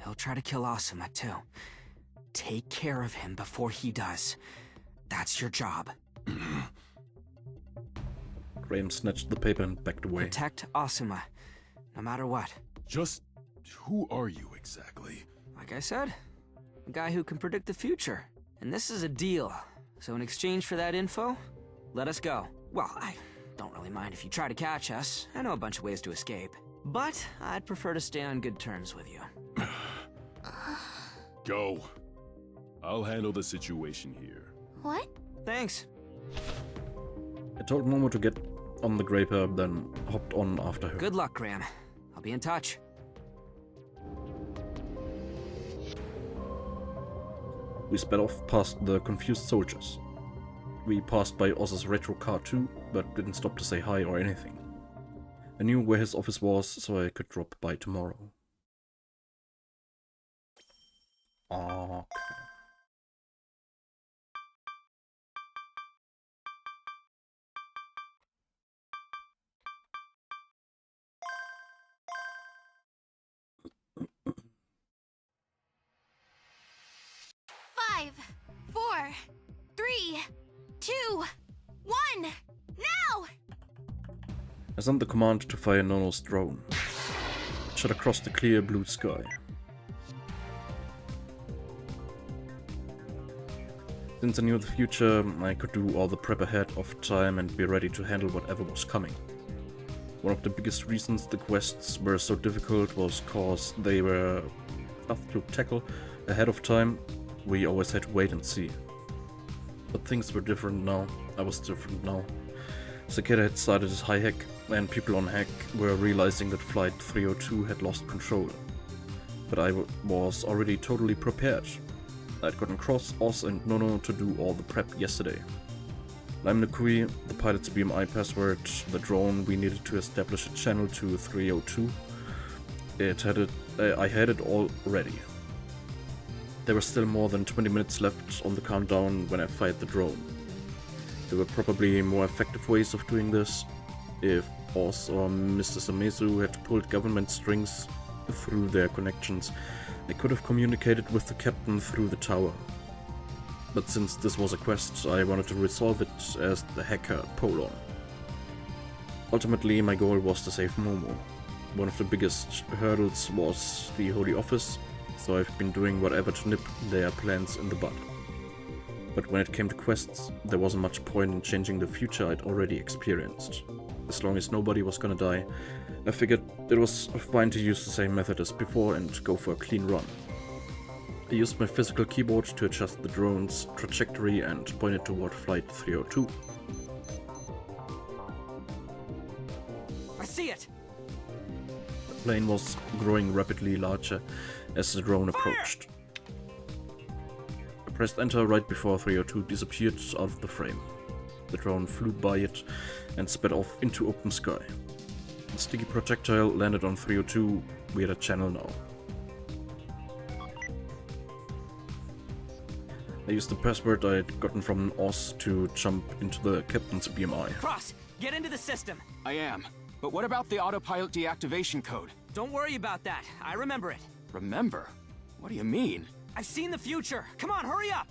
he'll try to kill Asuma too. Take care of him before he does. That's your job. Graham snatched the paper and backed away. Protect Asuma, no matter what. Just who are you exactly? Like I said, a guy who can predict the future. And this is a deal. So in exchange for that info, let us go. Well, I don't really mind if you try to catch us. I know a bunch of ways to escape. But I'd prefer to stay on good terms with you. Go. I'll handle the situation here. What? Thanks. I told Momo to get on the Graper, then hopped on after her. Good luck, Graham. I'll be in touch. We sped off past the confused soldiers. We passed by Oz's retro car too, but didn't stop to say hi or anything. I knew where his office was, so I could drop by tomorrow. Okay. Five, 4, 3, 2, 1, now! I sent the command to fire Nono's drone. It shot across the clear blue sky. Since I knew the future, I could do all the prep ahead of time and be ready to handle whatever was coming. One of the biggest reasons the quests were so difficult was cause they were tough to tackle ahead of time. We always had to wait and see. But things were different now. I was different now. Cicada had started his high hack, and people on hack were realizing that Flight 302 had lost control. But I was already totally prepared. I'd gotten Cross, Oz and Nono to do all the prep yesterday. Lime Nukui, the pilot's BMI password, the drone we needed to establish a channel to 302. I had it all ready. There were still more than 20 minutes left on the countdown when I fired the drone. There were probably more effective ways of doing this. If Oz or Mr. Samezu had pulled government strings through their connections, they could have communicated with the captain through the tower. But since this was a quest, I wanted to resolve it as the hacker Polon. Ultimately, my goal was to save Momo. One of the biggest hurdles was the Holy Office, so I've been doing whatever to nip their plans in the bud. But when it came to quests, there wasn't much point in changing the future I'd already experienced. As long as nobody was gonna die, I figured it was fine to use the same method as before and go for a clean run. I used my physical keyboard to adjust the drone's trajectory and point it toward Flight 302. I see it! The plane was growing rapidly larger as the drone approached. I pressed enter right before 302 disappeared out of the frame. The drone flew by it and sped off into open sky. The sticky projectile landed on 302. We had a channel now. I used the password I had gotten from Oz to jump into the captain's BMI. Cross, get into the system! I am. But what about the autopilot deactivation code? Don't worry about that. I remember it. Remember? What do you mean? I've seen the future. Come on, hurry up!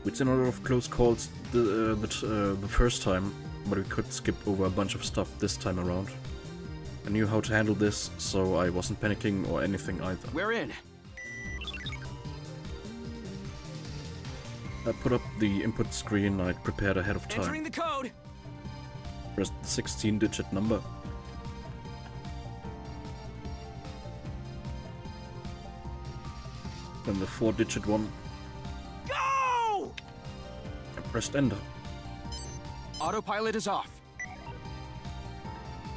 We'd seen a lot of close calls the first time, but we could skip over a bunch of stuff this time around. I knew how to handle this, so I wasn't panicking or anything either. We're in. I put up the input screen I'd prepared ahead of time. Entering the code! Pressed the 16-digit number. Then the 4-digit one. Go! I pressed enter. Autopilot is off.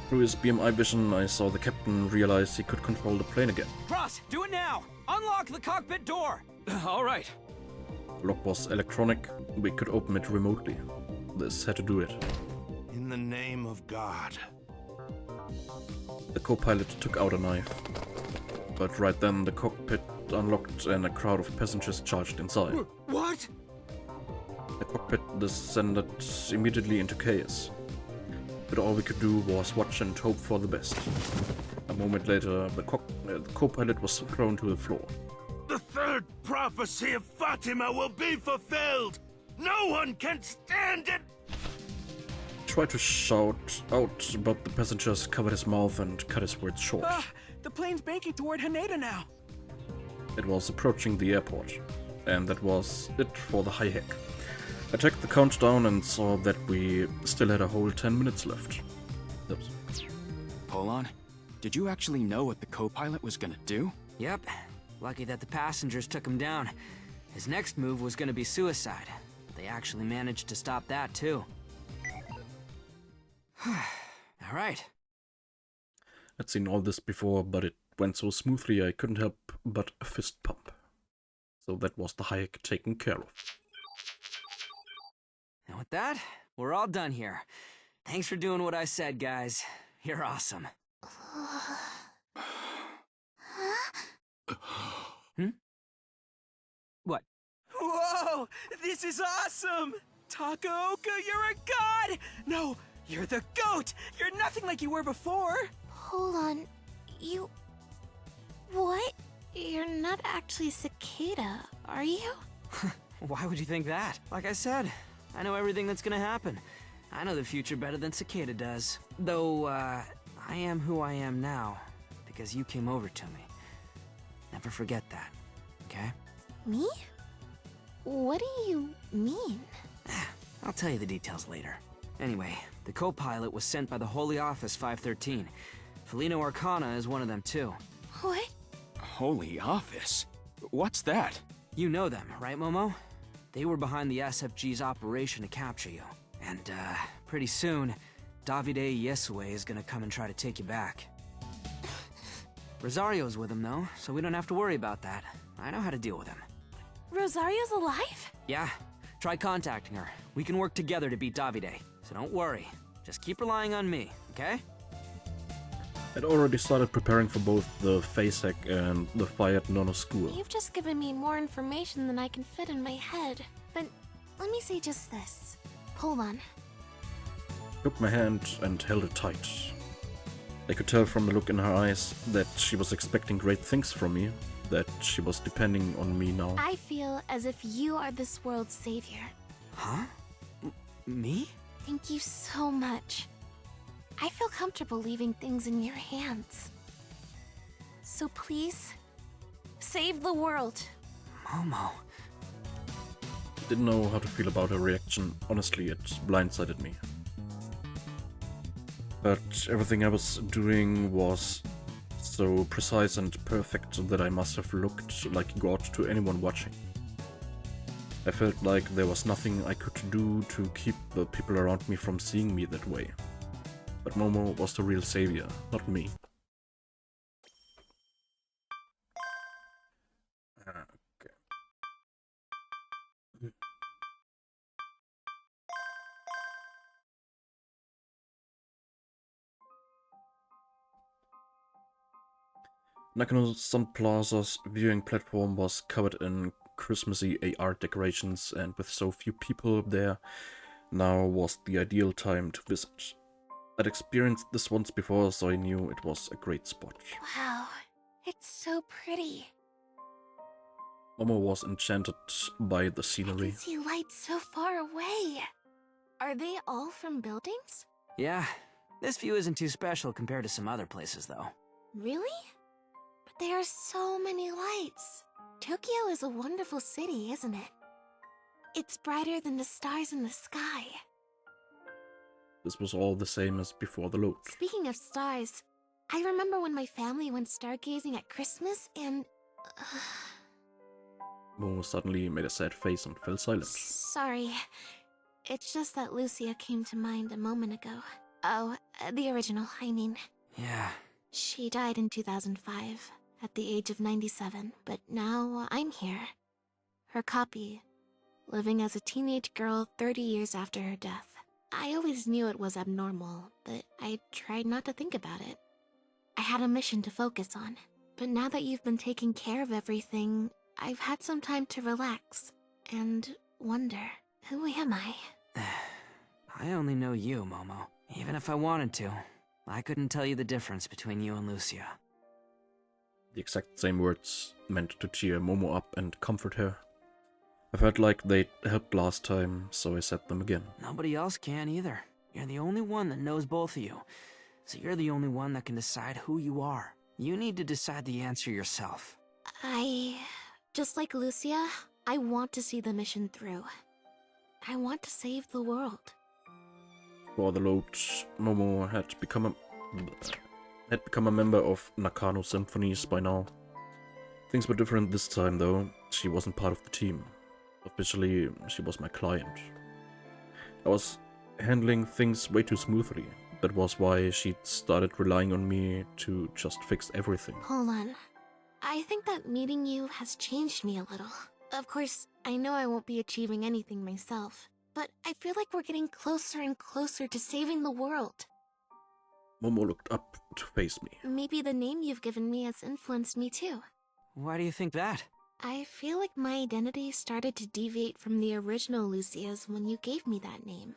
Through his BMI vision, I saw the captain realize he could control the plane again. Cross, do it now! Unlock the cockpit door! All right. The lock was electronic. We could open it remotely. This had to do it. In the name of God. The co-pilot took out a knife. But right then, the cockpit unlocked and a crowd of passengers charged inside. What? The cockpit descended immediately into chaos, but all we could do was watch and hope for the best. A moment later, the co-pilot was thrown to the floor. The third prophecy of Fatima will be fulfilled! No one can stand it! He tried to shout out, but the passengers covered his mouth and cut his words short. The plane's banking toward Haneda now. It was approaching the airport, and that was it for the high hack. I checked the countdown and saw that we still had a whole 10 minutes left. Oops. Hold on. Did you actually know what the co-pilot was gonna do? Yep. Lucky that the passengers took him down. His next move was gonna be suicide. They actually managed to stop that, too. Alright. I'd seen all this before, but it went so smoothly I couldn't help but a fist pump. So that was the high hack taken care of. And with that, we're all done here. Thanks for doing what I said, guys. You're awesome. What? Whoa! This is awesome! Takaoka, you're a god! No, you're the GOAT! You're nothing like you were before! Hold on. You... What? You're not actually Cicada, are you? Why would you think that? Like I said, I know everything that's gonna happen. I know the future better than Cicada does. Though, I am who I am now, because you came over to me. Never forget that, okay? Me? What do you mean? I'll tell you the details later. Anyway, the co-pilot was sent by the Holy Office 513. Felino Arcana is one of them too. What? Holy Office? What's that? You know them, right, Momo? They were behind the SFG's operation to capture you. And, pretty soon, Davide Yesue is gonna come and try to take you back. Rosario's with him, though, so we don't have to worry about that. I know how to deal with him. Rosario's alive? Yeah, try contacting her. We can work together to beat Davide, so don't worry. Just keep relying on me, okay? I'd already started preparing for both the face hack and the fired Nono school. You've just given me more information than I can fit in my head. But let me say just this. Hold on. Took my hand and held it tight. I could tell from the look in her eyes that she was expecting great things from me, that she was depending on me now. I feel as if you are this world's savior. Huh? Me? Thank you so much. I feel comfortable leaving things in your hands. So please, save the world. Momo. Didn't know how to feel about her reaction. Honestly, it blindsided me. But everything I was doing was so precise and perfect that I must have looked like God to anyone watching. I felt like there was nothing I could do to keep the people around me from seeing me that way. But Momo was the real savior, not me. Okay. Nakano Sun Plaza's viewing platform was covered in Christmassy AR decorations, and with so few people there, now was the ideal time to visit. I'd experienced this once before, so I knew it was a great spot. Wow, it's so pretty. Momo was enchanted by the I scenery. can see lights so far away. Are they all from buildings? Yeah, this view isn't too special compared to some other places, though. Really? But there are so many lights. Tokyo is a wonderful city, isn't it? It's brighter than the stars in the sky. This was all the same as before the load. Speaking of stars, I remember when my family went stargazing at Christmas and... Momo suddenly made a sad face and fell silent. Sorry. It's just that Lucia came to mind a moment ago. Oh, the original, I mean. Yeah. She died in 2005, at the age of 97, but now I'm here. Her copy, living as a teenage girl 30 years after her death. I always knew it was abnormal, but I tried not to think about it. I had a mission to focus on, but now that you've been taking care of everything, I've had some time to relax and wonder. Who am I? I only know you, Momo. Even if I wanted to, I couldn't tell you the difference between you and Lucia. The exact same words meant to cheer Momo up and comfort her. I felt like they helped last time, so I said them again. Nobody else can either. You're the only one that knows both of you. So you're the only one that can decide who you are. You need to decide the answer yourself. Just like Lucia, I want to see the mission through. I want to save the world. For the load, Momo had become a member of Nakano Symphonies by now. Things were different this time though. She wasn't part of the team. Officially, she was my client. I was handling things way too smoothly. That was why she started relying on me to just fix everything. Hold on. I think that meeting you has changed me a little. Of course, I know I won't be achieving anything myself, but I feel like we're getting closer and closer to saving the world. Momo looked up to face me. Maybe the name you've given me has influenced me too. Why do you think that? I feel like my identity started to deviate from the original Lucia's when you gave me that name.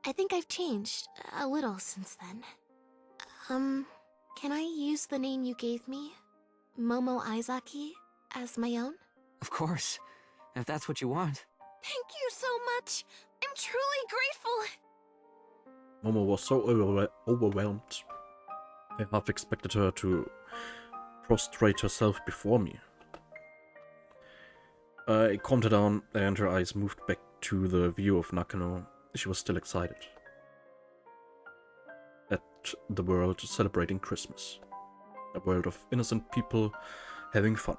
I think I've changed a little since then. Can I use the name you gave me, Momo Aizaki, as my own? Of course, if that's what you want. Thank you so much! I'm truly grateful! Momo was so overwhelmed. I half expected her to prostrate herself before me. I calmed her down and her eyes moved back to the view of Nakano. She was still excited. At the world celebrating Christmas. A world of innocent people having fun.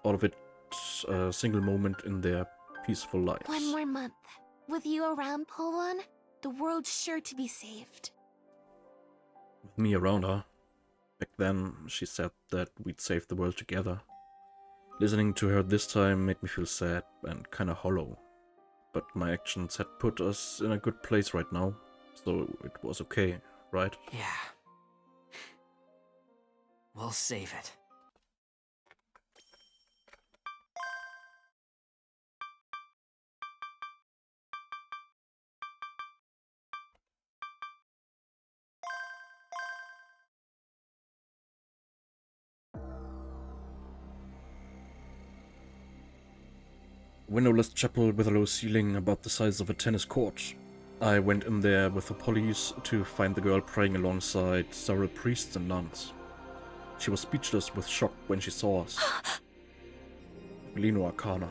All of it a single moment in their peaceful lives. One more month. With you around, Polon, the world's sure to be saved. With me around her. Back then, she said that we'd save the world together. Listening to her this time made me feel sad and kinda hollow. But my actions had put us in a good place right now, so it was okay, right? Yeah. We'll save it. Windowless chapel with a low ceiling about the size of a tennis court. I went in there with the police to find the girl praying alongside several priests and nuns. She was speechless with shock when she saw us. Velino Arcana.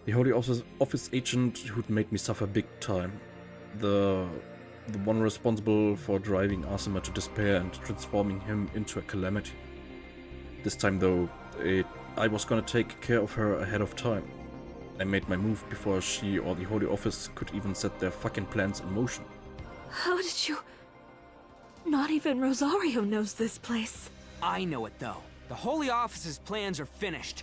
The Holy Office agent who'd made me suffer big time. The one responsible for driving Asuma to despair and transforming him into a calamity. This time though, I was gonna take care of her ahead of time. I made my move before she or the Holy Office could even set their fucking plans in motion. How did you... Not even Rosario knows this place. I know it though. The Holy Office's plans are finished.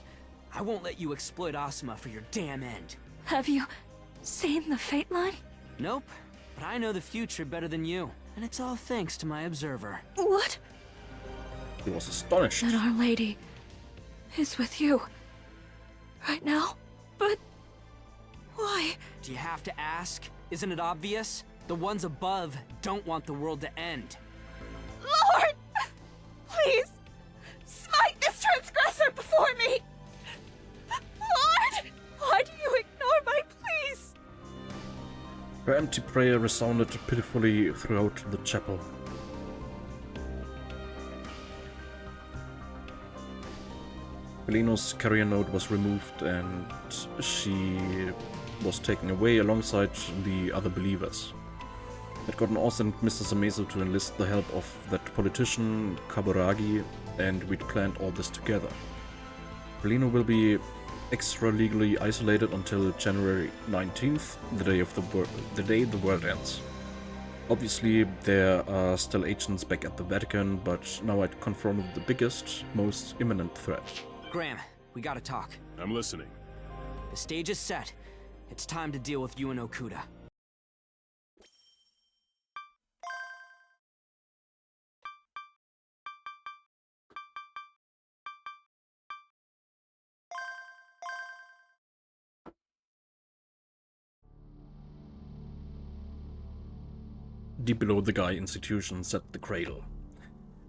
I won't let you exploit Asuma for your damn end. Have you seen the fate line? Nope, but I know the future better than you. And it's all thanks to my observer. What? He was astonished. That Our Lady is with you. Right now? But... why? Do you have to ask? Isn't it obvious? The ones above don't want the world to end. Lord! Please! Smite this transgressor before me! Lord! Why do you ignore my pleas? Her empty prayer resounded pitifully throughout the chapel. Velino's carrier node was removed and she was taken away alongside the other believers. I'd gotten Oz and Mr. Sameso to enlist the help of that politician, Kaburagi, and we'd planned all this together. Velino will be extra-legally isolated until January 19th, the day the world ends. Obviously, there are still agents back at the Vatican, but now I'd confronted the biggest, most imminent threat. Graham, we gotta talk. I'm listening. The stage is set. It's time to deal with you and Okuda. deep below the Guy institution sat the cradle.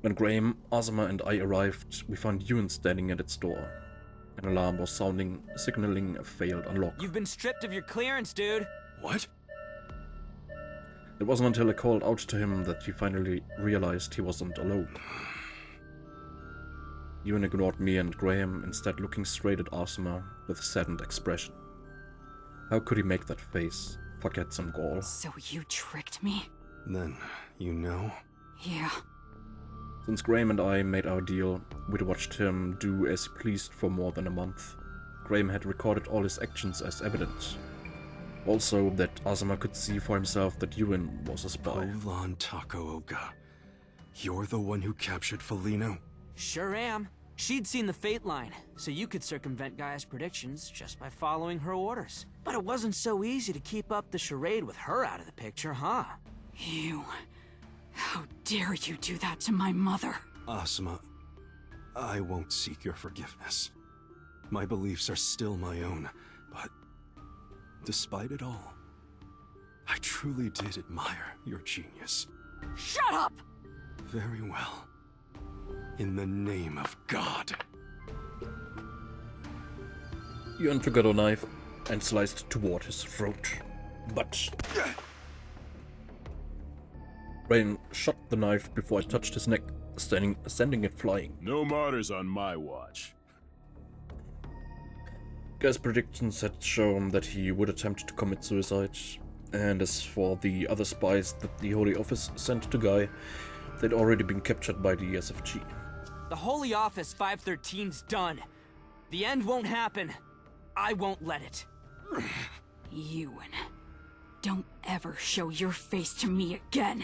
When Graham, Azuma and I arrived, we found Ewan standing at its door. An alarm was sounding, signaling a failed unlock. You've been stripped of your clearance, dude. What? It wasn't until I called out to him that he finally realized he wasn't alone. Ewan ignored me and Graham, instead looking straight at Azuma with a saddened expression. How could he make that face? Forget some gall. So you tricked me? Then, you know? Yeah. Since Graham and I made our deal, we'd watched him do as he pleased for more than a month. Graham had recorded all his actions as evidence. Also, that Azuma could see for himself that Ewan was a spy. Polan Takaoka. You're the one who captured Felino? Sure am. She'd seen the fate line, so you could circumvent Gaia's predictions just by following her orders. But it wasn't so easy to keep up the charade with her out of the picture, huh? You... How dare you do that to my mother? Asuma, I won't seek your forgiveness. My beliefs are still my own, but despite it all, I truly did admire your genius. Shut up! Very well. In the name of God. Ewan took out a knife and sliced toward his throat. But Graham shot the knife before it touched his neck, sending it flying. No martyrs on my watch. Guy's predictions had shown that he would attempt to commit suicide, and as for the other spies that the Holy Office sent to Guy, they'd already been captured by the SFG. The Holy Office 513's done. The end won't happen. I won't let it. Ewan, don't ever show your face to me again.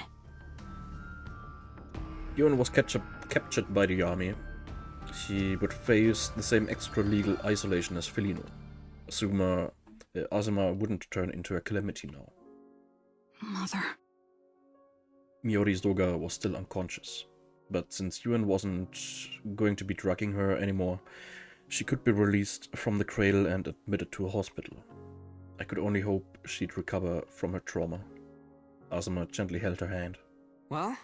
Ewan was captured by the army. He would face the same extra-legal isolation as Felino. Azuma wouldn't turn into a calamity now. Mother. Miori Soga was still unconscious, but since Ewan wasn't going to be drugging her anymore, she could be released from the cradle and admitted to a hospital. I could only hope she'd recover from her trauma. Azuma gently held her hand. Well,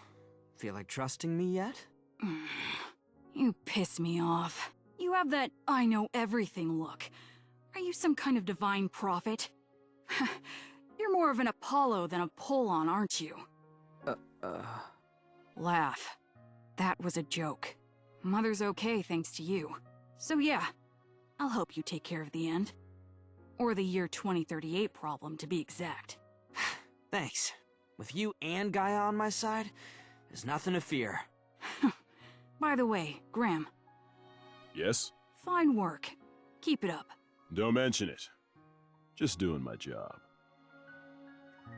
feel like trusting me yet? You piss me off. You have that I know everything look. Are you some kind of divine prophet? You're more of an Apollo than a Polan, aren't you? Laugh. That was a joke. Mother's okay thanks to you. So yeah, I'll help you take care of the end. Or the year 2038 problem, to be exact. Thanks. With you and Gaia on my side, there's nothing to fear. By the way, Graham. Yes? Fine work. Keep it up. Don't mention it. Just doing my job.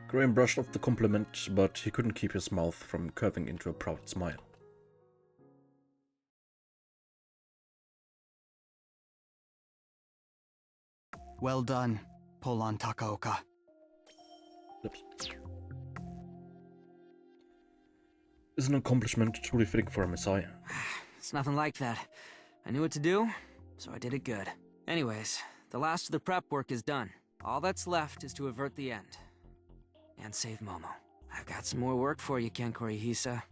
Graham brushed off the compliment, but he couldn't keep his mouth from curving into a proud smile. Well done, Polan Takaoka. Oops. Is an accomplishment truly fitting for a messiah? It's nothing like that. I knew what to do, so I did it good. Anyways, the last of the prep work is done. All that's left is to avert the end. And save Momo. I've got some more work for you, Kenkori Hisa.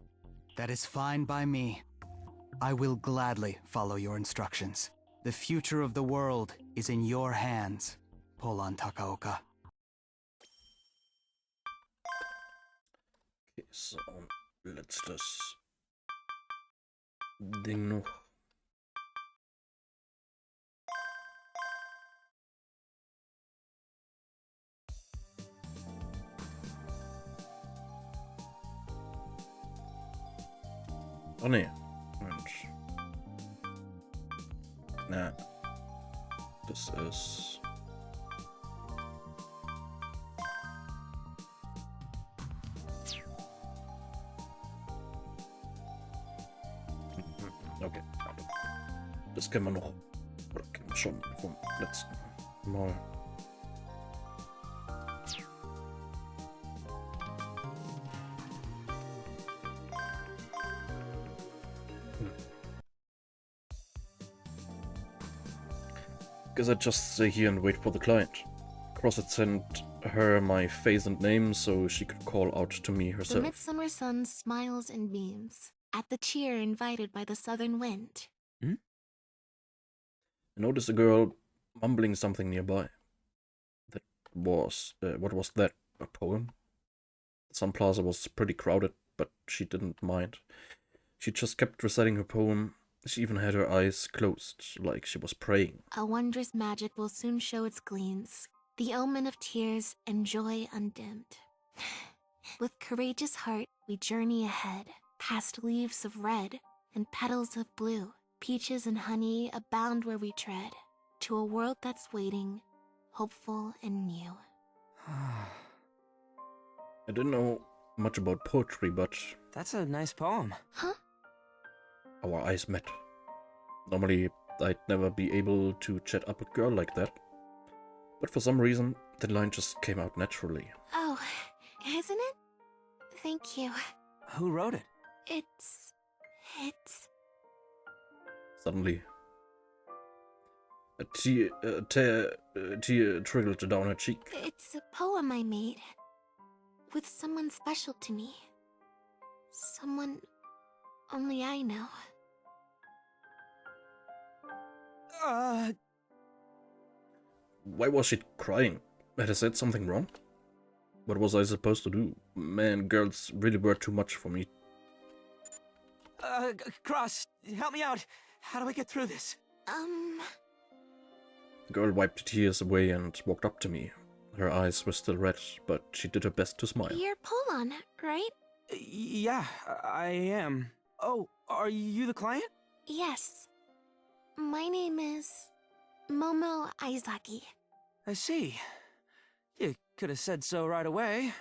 That is fine by me. I will gladly follow your instructions. The future of the world is in your hands, Polan Takaoka. Okay, so letztes Ding noch. Oh ne, Mensch. Na, das ist... Okay, das kennen wir noch. Oder kennen wir schon vom letzten Mal. Guess I'd just stay here and wait for the client. Cross had sent her my face and name so she could call out to me The herself. midsummer sun smiles and beams at the cheer invited by the southern wind. I noticed a girl mumbling something nearby. That was... what was that? A poem? Sun Plaza was pretty crowded, but she didn't mind. She just kept reciting her poem. She even had her eyes closed, like she was praying. A wondrous magic will soon show its gleams, the omen of tears and joy undimmed. With courageous heart, we journey ahead, past leaves of red and petals of blue. Peaches and honey abound where we tread, to a world that's waiting, hopeful and new. I didn't know much about poetry, but That's a nice poem. Huh? our eyes met. Normally, I'd never be able to chat up a girl like that. But for some reason, the line just came out naturally. Oh, isn't it? Thank you. Who wrote it? It's... Suddenly, a tear trickled down her cheek. It's a poem I made. With someone special to me. Someone only I know. Why was she crying? Had I said something wrong? What was I supposed to do? Man, girls really were too much for me. Cross, help me out. How do I get through this? The girl wiped tears away and walked up to me. Her eyes were still red, but she did her best to smile. You're Polon, right? Yeah, I am. Oh, are you the client? Yes. My name is... Momo Aizaki. I see. You could have said so right away.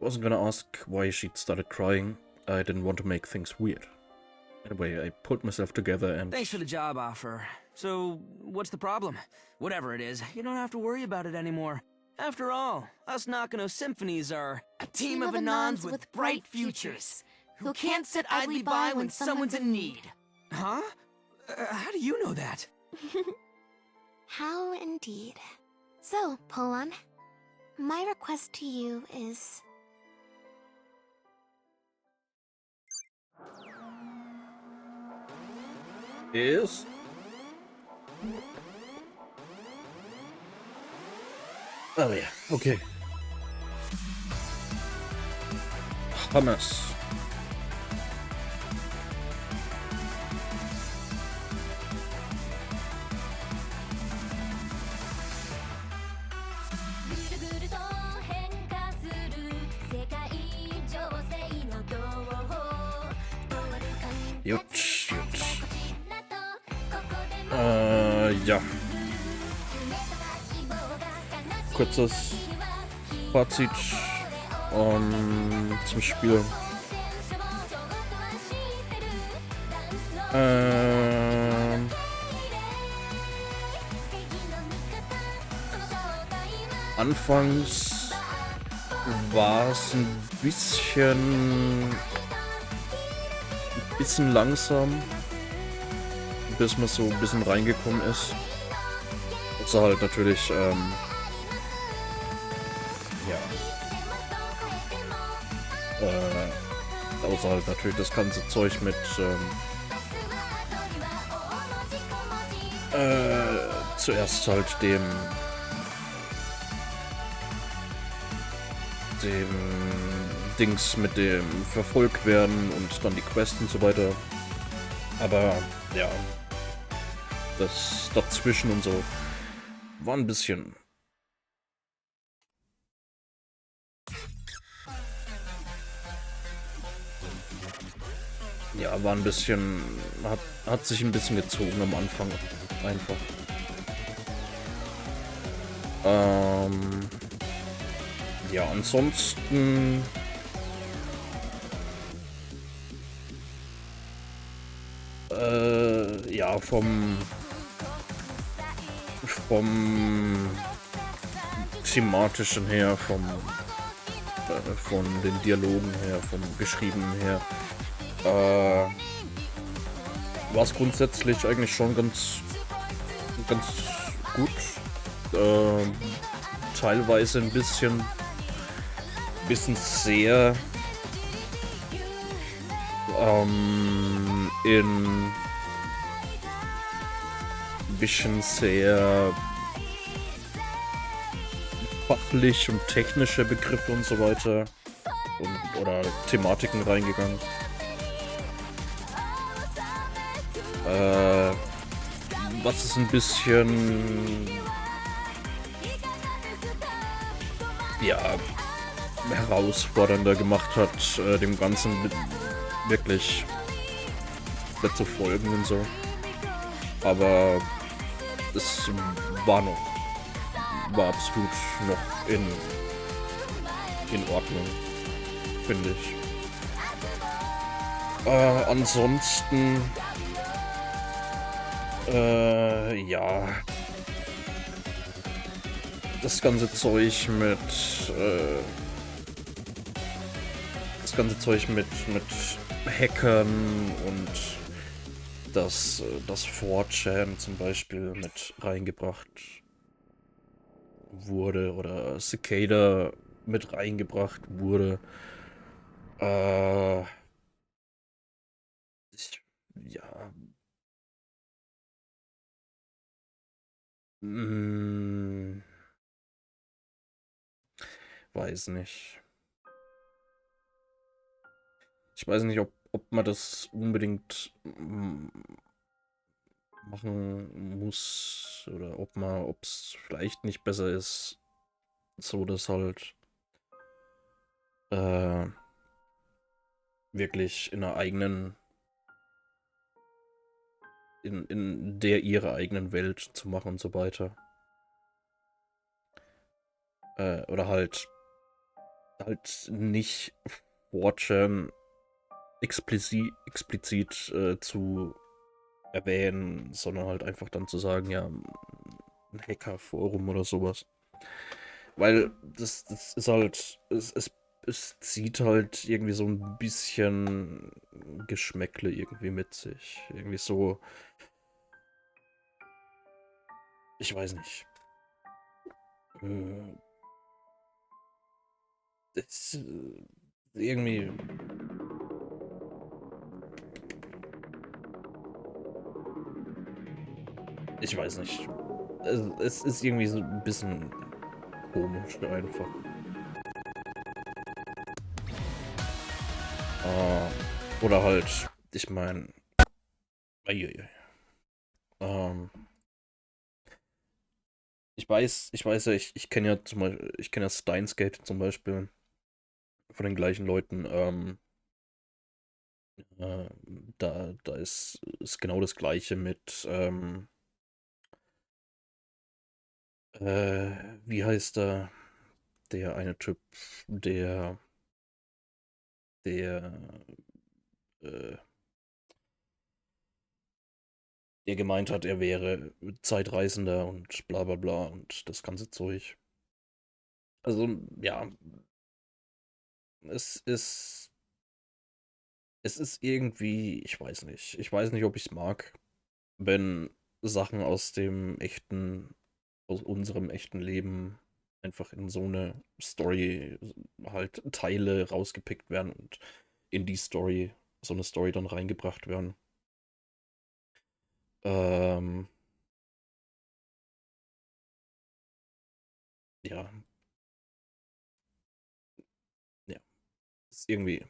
Wasn't gonna ask why she'd started crying. I didn't want to make things weird. Anyway, I pulled myself together and... Thanks for the job offer. So, what's the problem? Whatever it is, you don't have to worry about it anymore. After all, us Nakano Symphonies are a team of Anons with bright futures, who can't sit idly by when someone's in need. Huh? How do you know that? How indeed. So, Polon, my request to you is... Is? Oh yeah, okay. Hummus. Gut. Ja. Kurzes Fazit zum Spiel. Anfangs war es ein bisschen langsam, bis man so ein bisschen reingekommen ist. Außer halt natürlich, außer halt natürlich das ganze Zeug mit, zuerst halt dem Dings mit dem verfolgt werden und dann die Quests und so weiter. Aber ja, das dazwischen und so war ein bisschen... Ja, war ein bisschen... Hat sich ein bisschen gezogen am Anfang. Einfach. Ja, ansonsten... ja, vom thematischen her, von den Dialogen her, vom Geschriebenen her, war es grundsätzlich eigentlich schon ganz gut. teilweise ein bisschen sehr in bisschen sehr fachlich und technische Begriffe und so weiter oder Thematiken reingegangen. Was es ein bisschen ja herausfordernder gemacht hat, dem Ganzen wirklich zu folgen und so. Aber es war absolut noch in Ordnung, finde ich. Ansonsten ja, das ganze Zeug mit Hackern und das 4chan zum Beispiel mit reingebracht wurde oder Cicada mit reingebracht wurde. Ja. Weiß nicht. Ich weiß nicht, ob man das unbedingt machen muss oder ob es vielleicht nicht besser ist, so dass halt wirklich in einer eigenen, in der ihrer eigenen Welt zu machen und so weiter. Oder halt nicht 4chan explizit zu erwähnen, sondern halt einfach dann zu sagen, ja, ein Hacker-Forum oder sowas. Weil das ist halt, es zieht halt irgendwie so ein bisschen Geschmäckle irgendwie mit sich. Irgendwie so, ich weiß nicht. Das irgendwie. Ich weiß nicht. Es ist irgendwie so ein bisschen komisch einfach. Oder halt, ich meine. Ich weiß ja, ich kenne ja zum Beispiel, ich kenne ja Steins Gate zum Beispiel von den gleichen Leuten. Da ist genau das Gleiche mit, wie heißt der eine Typ, der, der, äh, der gemeint hat, er wäre Zeitreisender und bla bla bla und das ganze Zeug. Also, ja, es ist, es ist irgendwie, ich weiß nicht. Ich weiß nicht, ob ich es mag, wenn Sachen aus unserem echten Leben einfach in so eine Story halt Teile rausgepickt werden und in die Story, so eine Story dann reingebracht werden. Ja. Ja. Ist irgendwie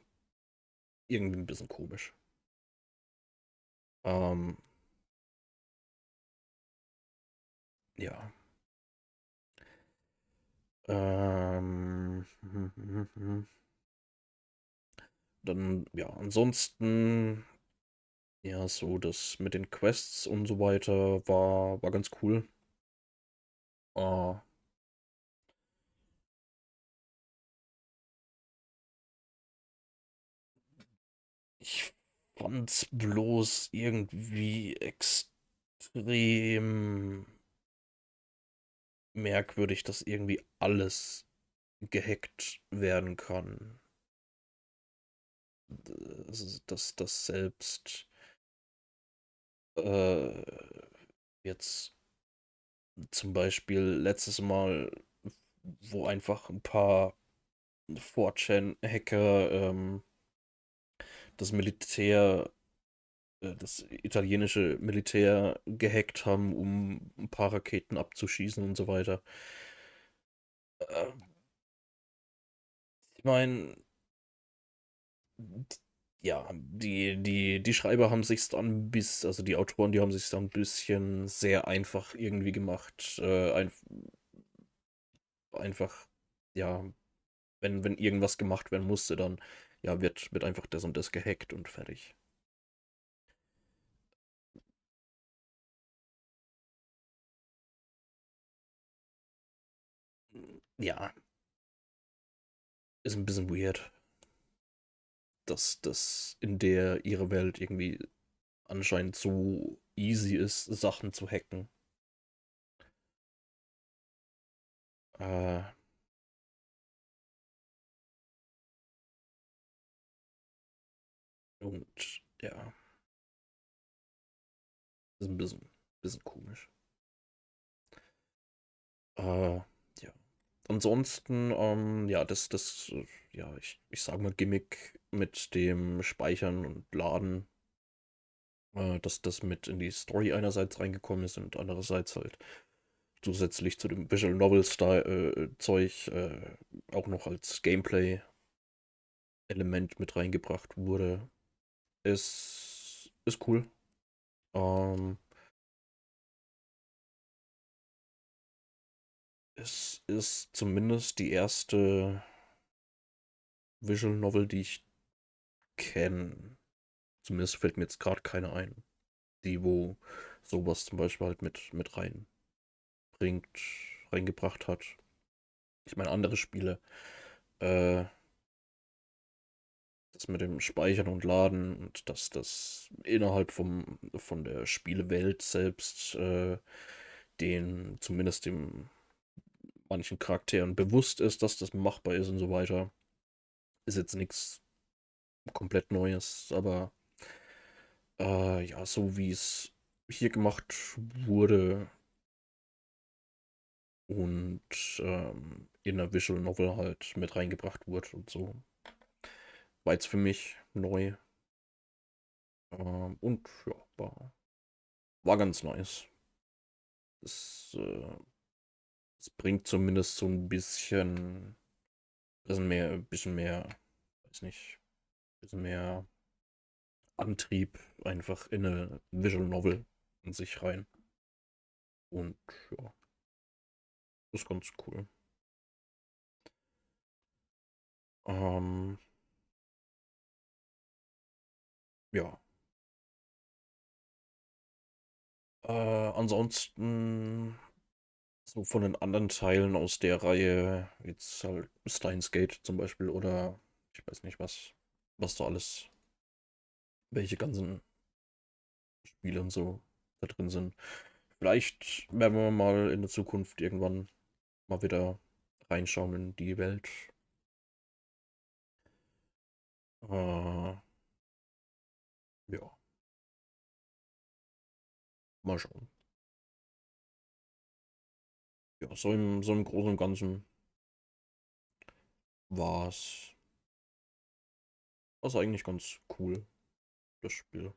ein bisschen komisch. Ähm, ja. Ähm, Dann, ja, ansonsten, ja, so das mit den Quests und so weiter war ganz cool. Äh, Ich fand's bloß irgendwie extrem merkwürdig, dass irgendwie alles gehackt werden kann. Dass selbst jetzt zum Beispiel letztes Mal wo einfach ein paar 4chan-Hacker das Militär, das italienische Militär gehackt haben, um ein paar Raketen abzuschießen und so weiter. Äh, Ich meine, ja, die Schreiber haben sich's dann also die Autoren, die haben sich's dann ein bisschen sehr einfach irgendwie gemacht. Einfach, ja, wenn irgendwas gemacht werden musste, dann ja, wird einfach das und das gehackt und fertig. Ja, ist ein bisschen weird, dass das in der ihre Welt irgendwie anscheinend so easy ist, Sachen zu hacken. Äh, und ja, ist ein bisschen komisch. Ja. Ansonsten, ja, ja, ich sag mal, Gimmick mit dem Speichern und Laden, dass das mit in die Story einerseits reingekommen ist und andererseits halt zusätzlich zu dem Visual Novel Zeug auch noch als Gameplay-Element mit reingebracht wurde, ist cool. Ähm, Es ist zumindest die erste Visual Novel, die ich kenne. Zumindest fällt mir jetzt gerade keine ein, die wo sowas zum Beispiel halt mit reinbringt, reingebracht hat. Ich meine, andere Spiele, äh, das mit dem Speichern und Laden und dass das innerhalb von der Spielewelt selbst, den zumindest dem manchen Charakteren bewusst ist, dass das machbar ist und so weiter, ist jetzt nichts komplett Neues, aber ja, so wie es hier gemacht wurde und in der Visual Novel halt mit reingebracht wurde und so, war jetzt für mich neu. Und ja, war ganz nice. Es bringt zumindest so ein bisschen mehr, weiß nicht, bisschen mehr Antrieb einfach in eine Visual Novel in sich rein. Und ja, ist ganz cool. Ähm, ja. Ansonsten so von den anderen Teilen aus der Reihe, jetzt halt Steins Gate zum Beispiel oder ich weiß nicht was da alles, welche ganzen Spiele und so da drin sind. Vielleicht werden wir mal in der Zukunft irgendwann mal wieder reinschauen in die Welt. Äh, ja, mal schauen. Ja, so im Großen und Ganzen war es eigentlich ganz cool, das Spiel.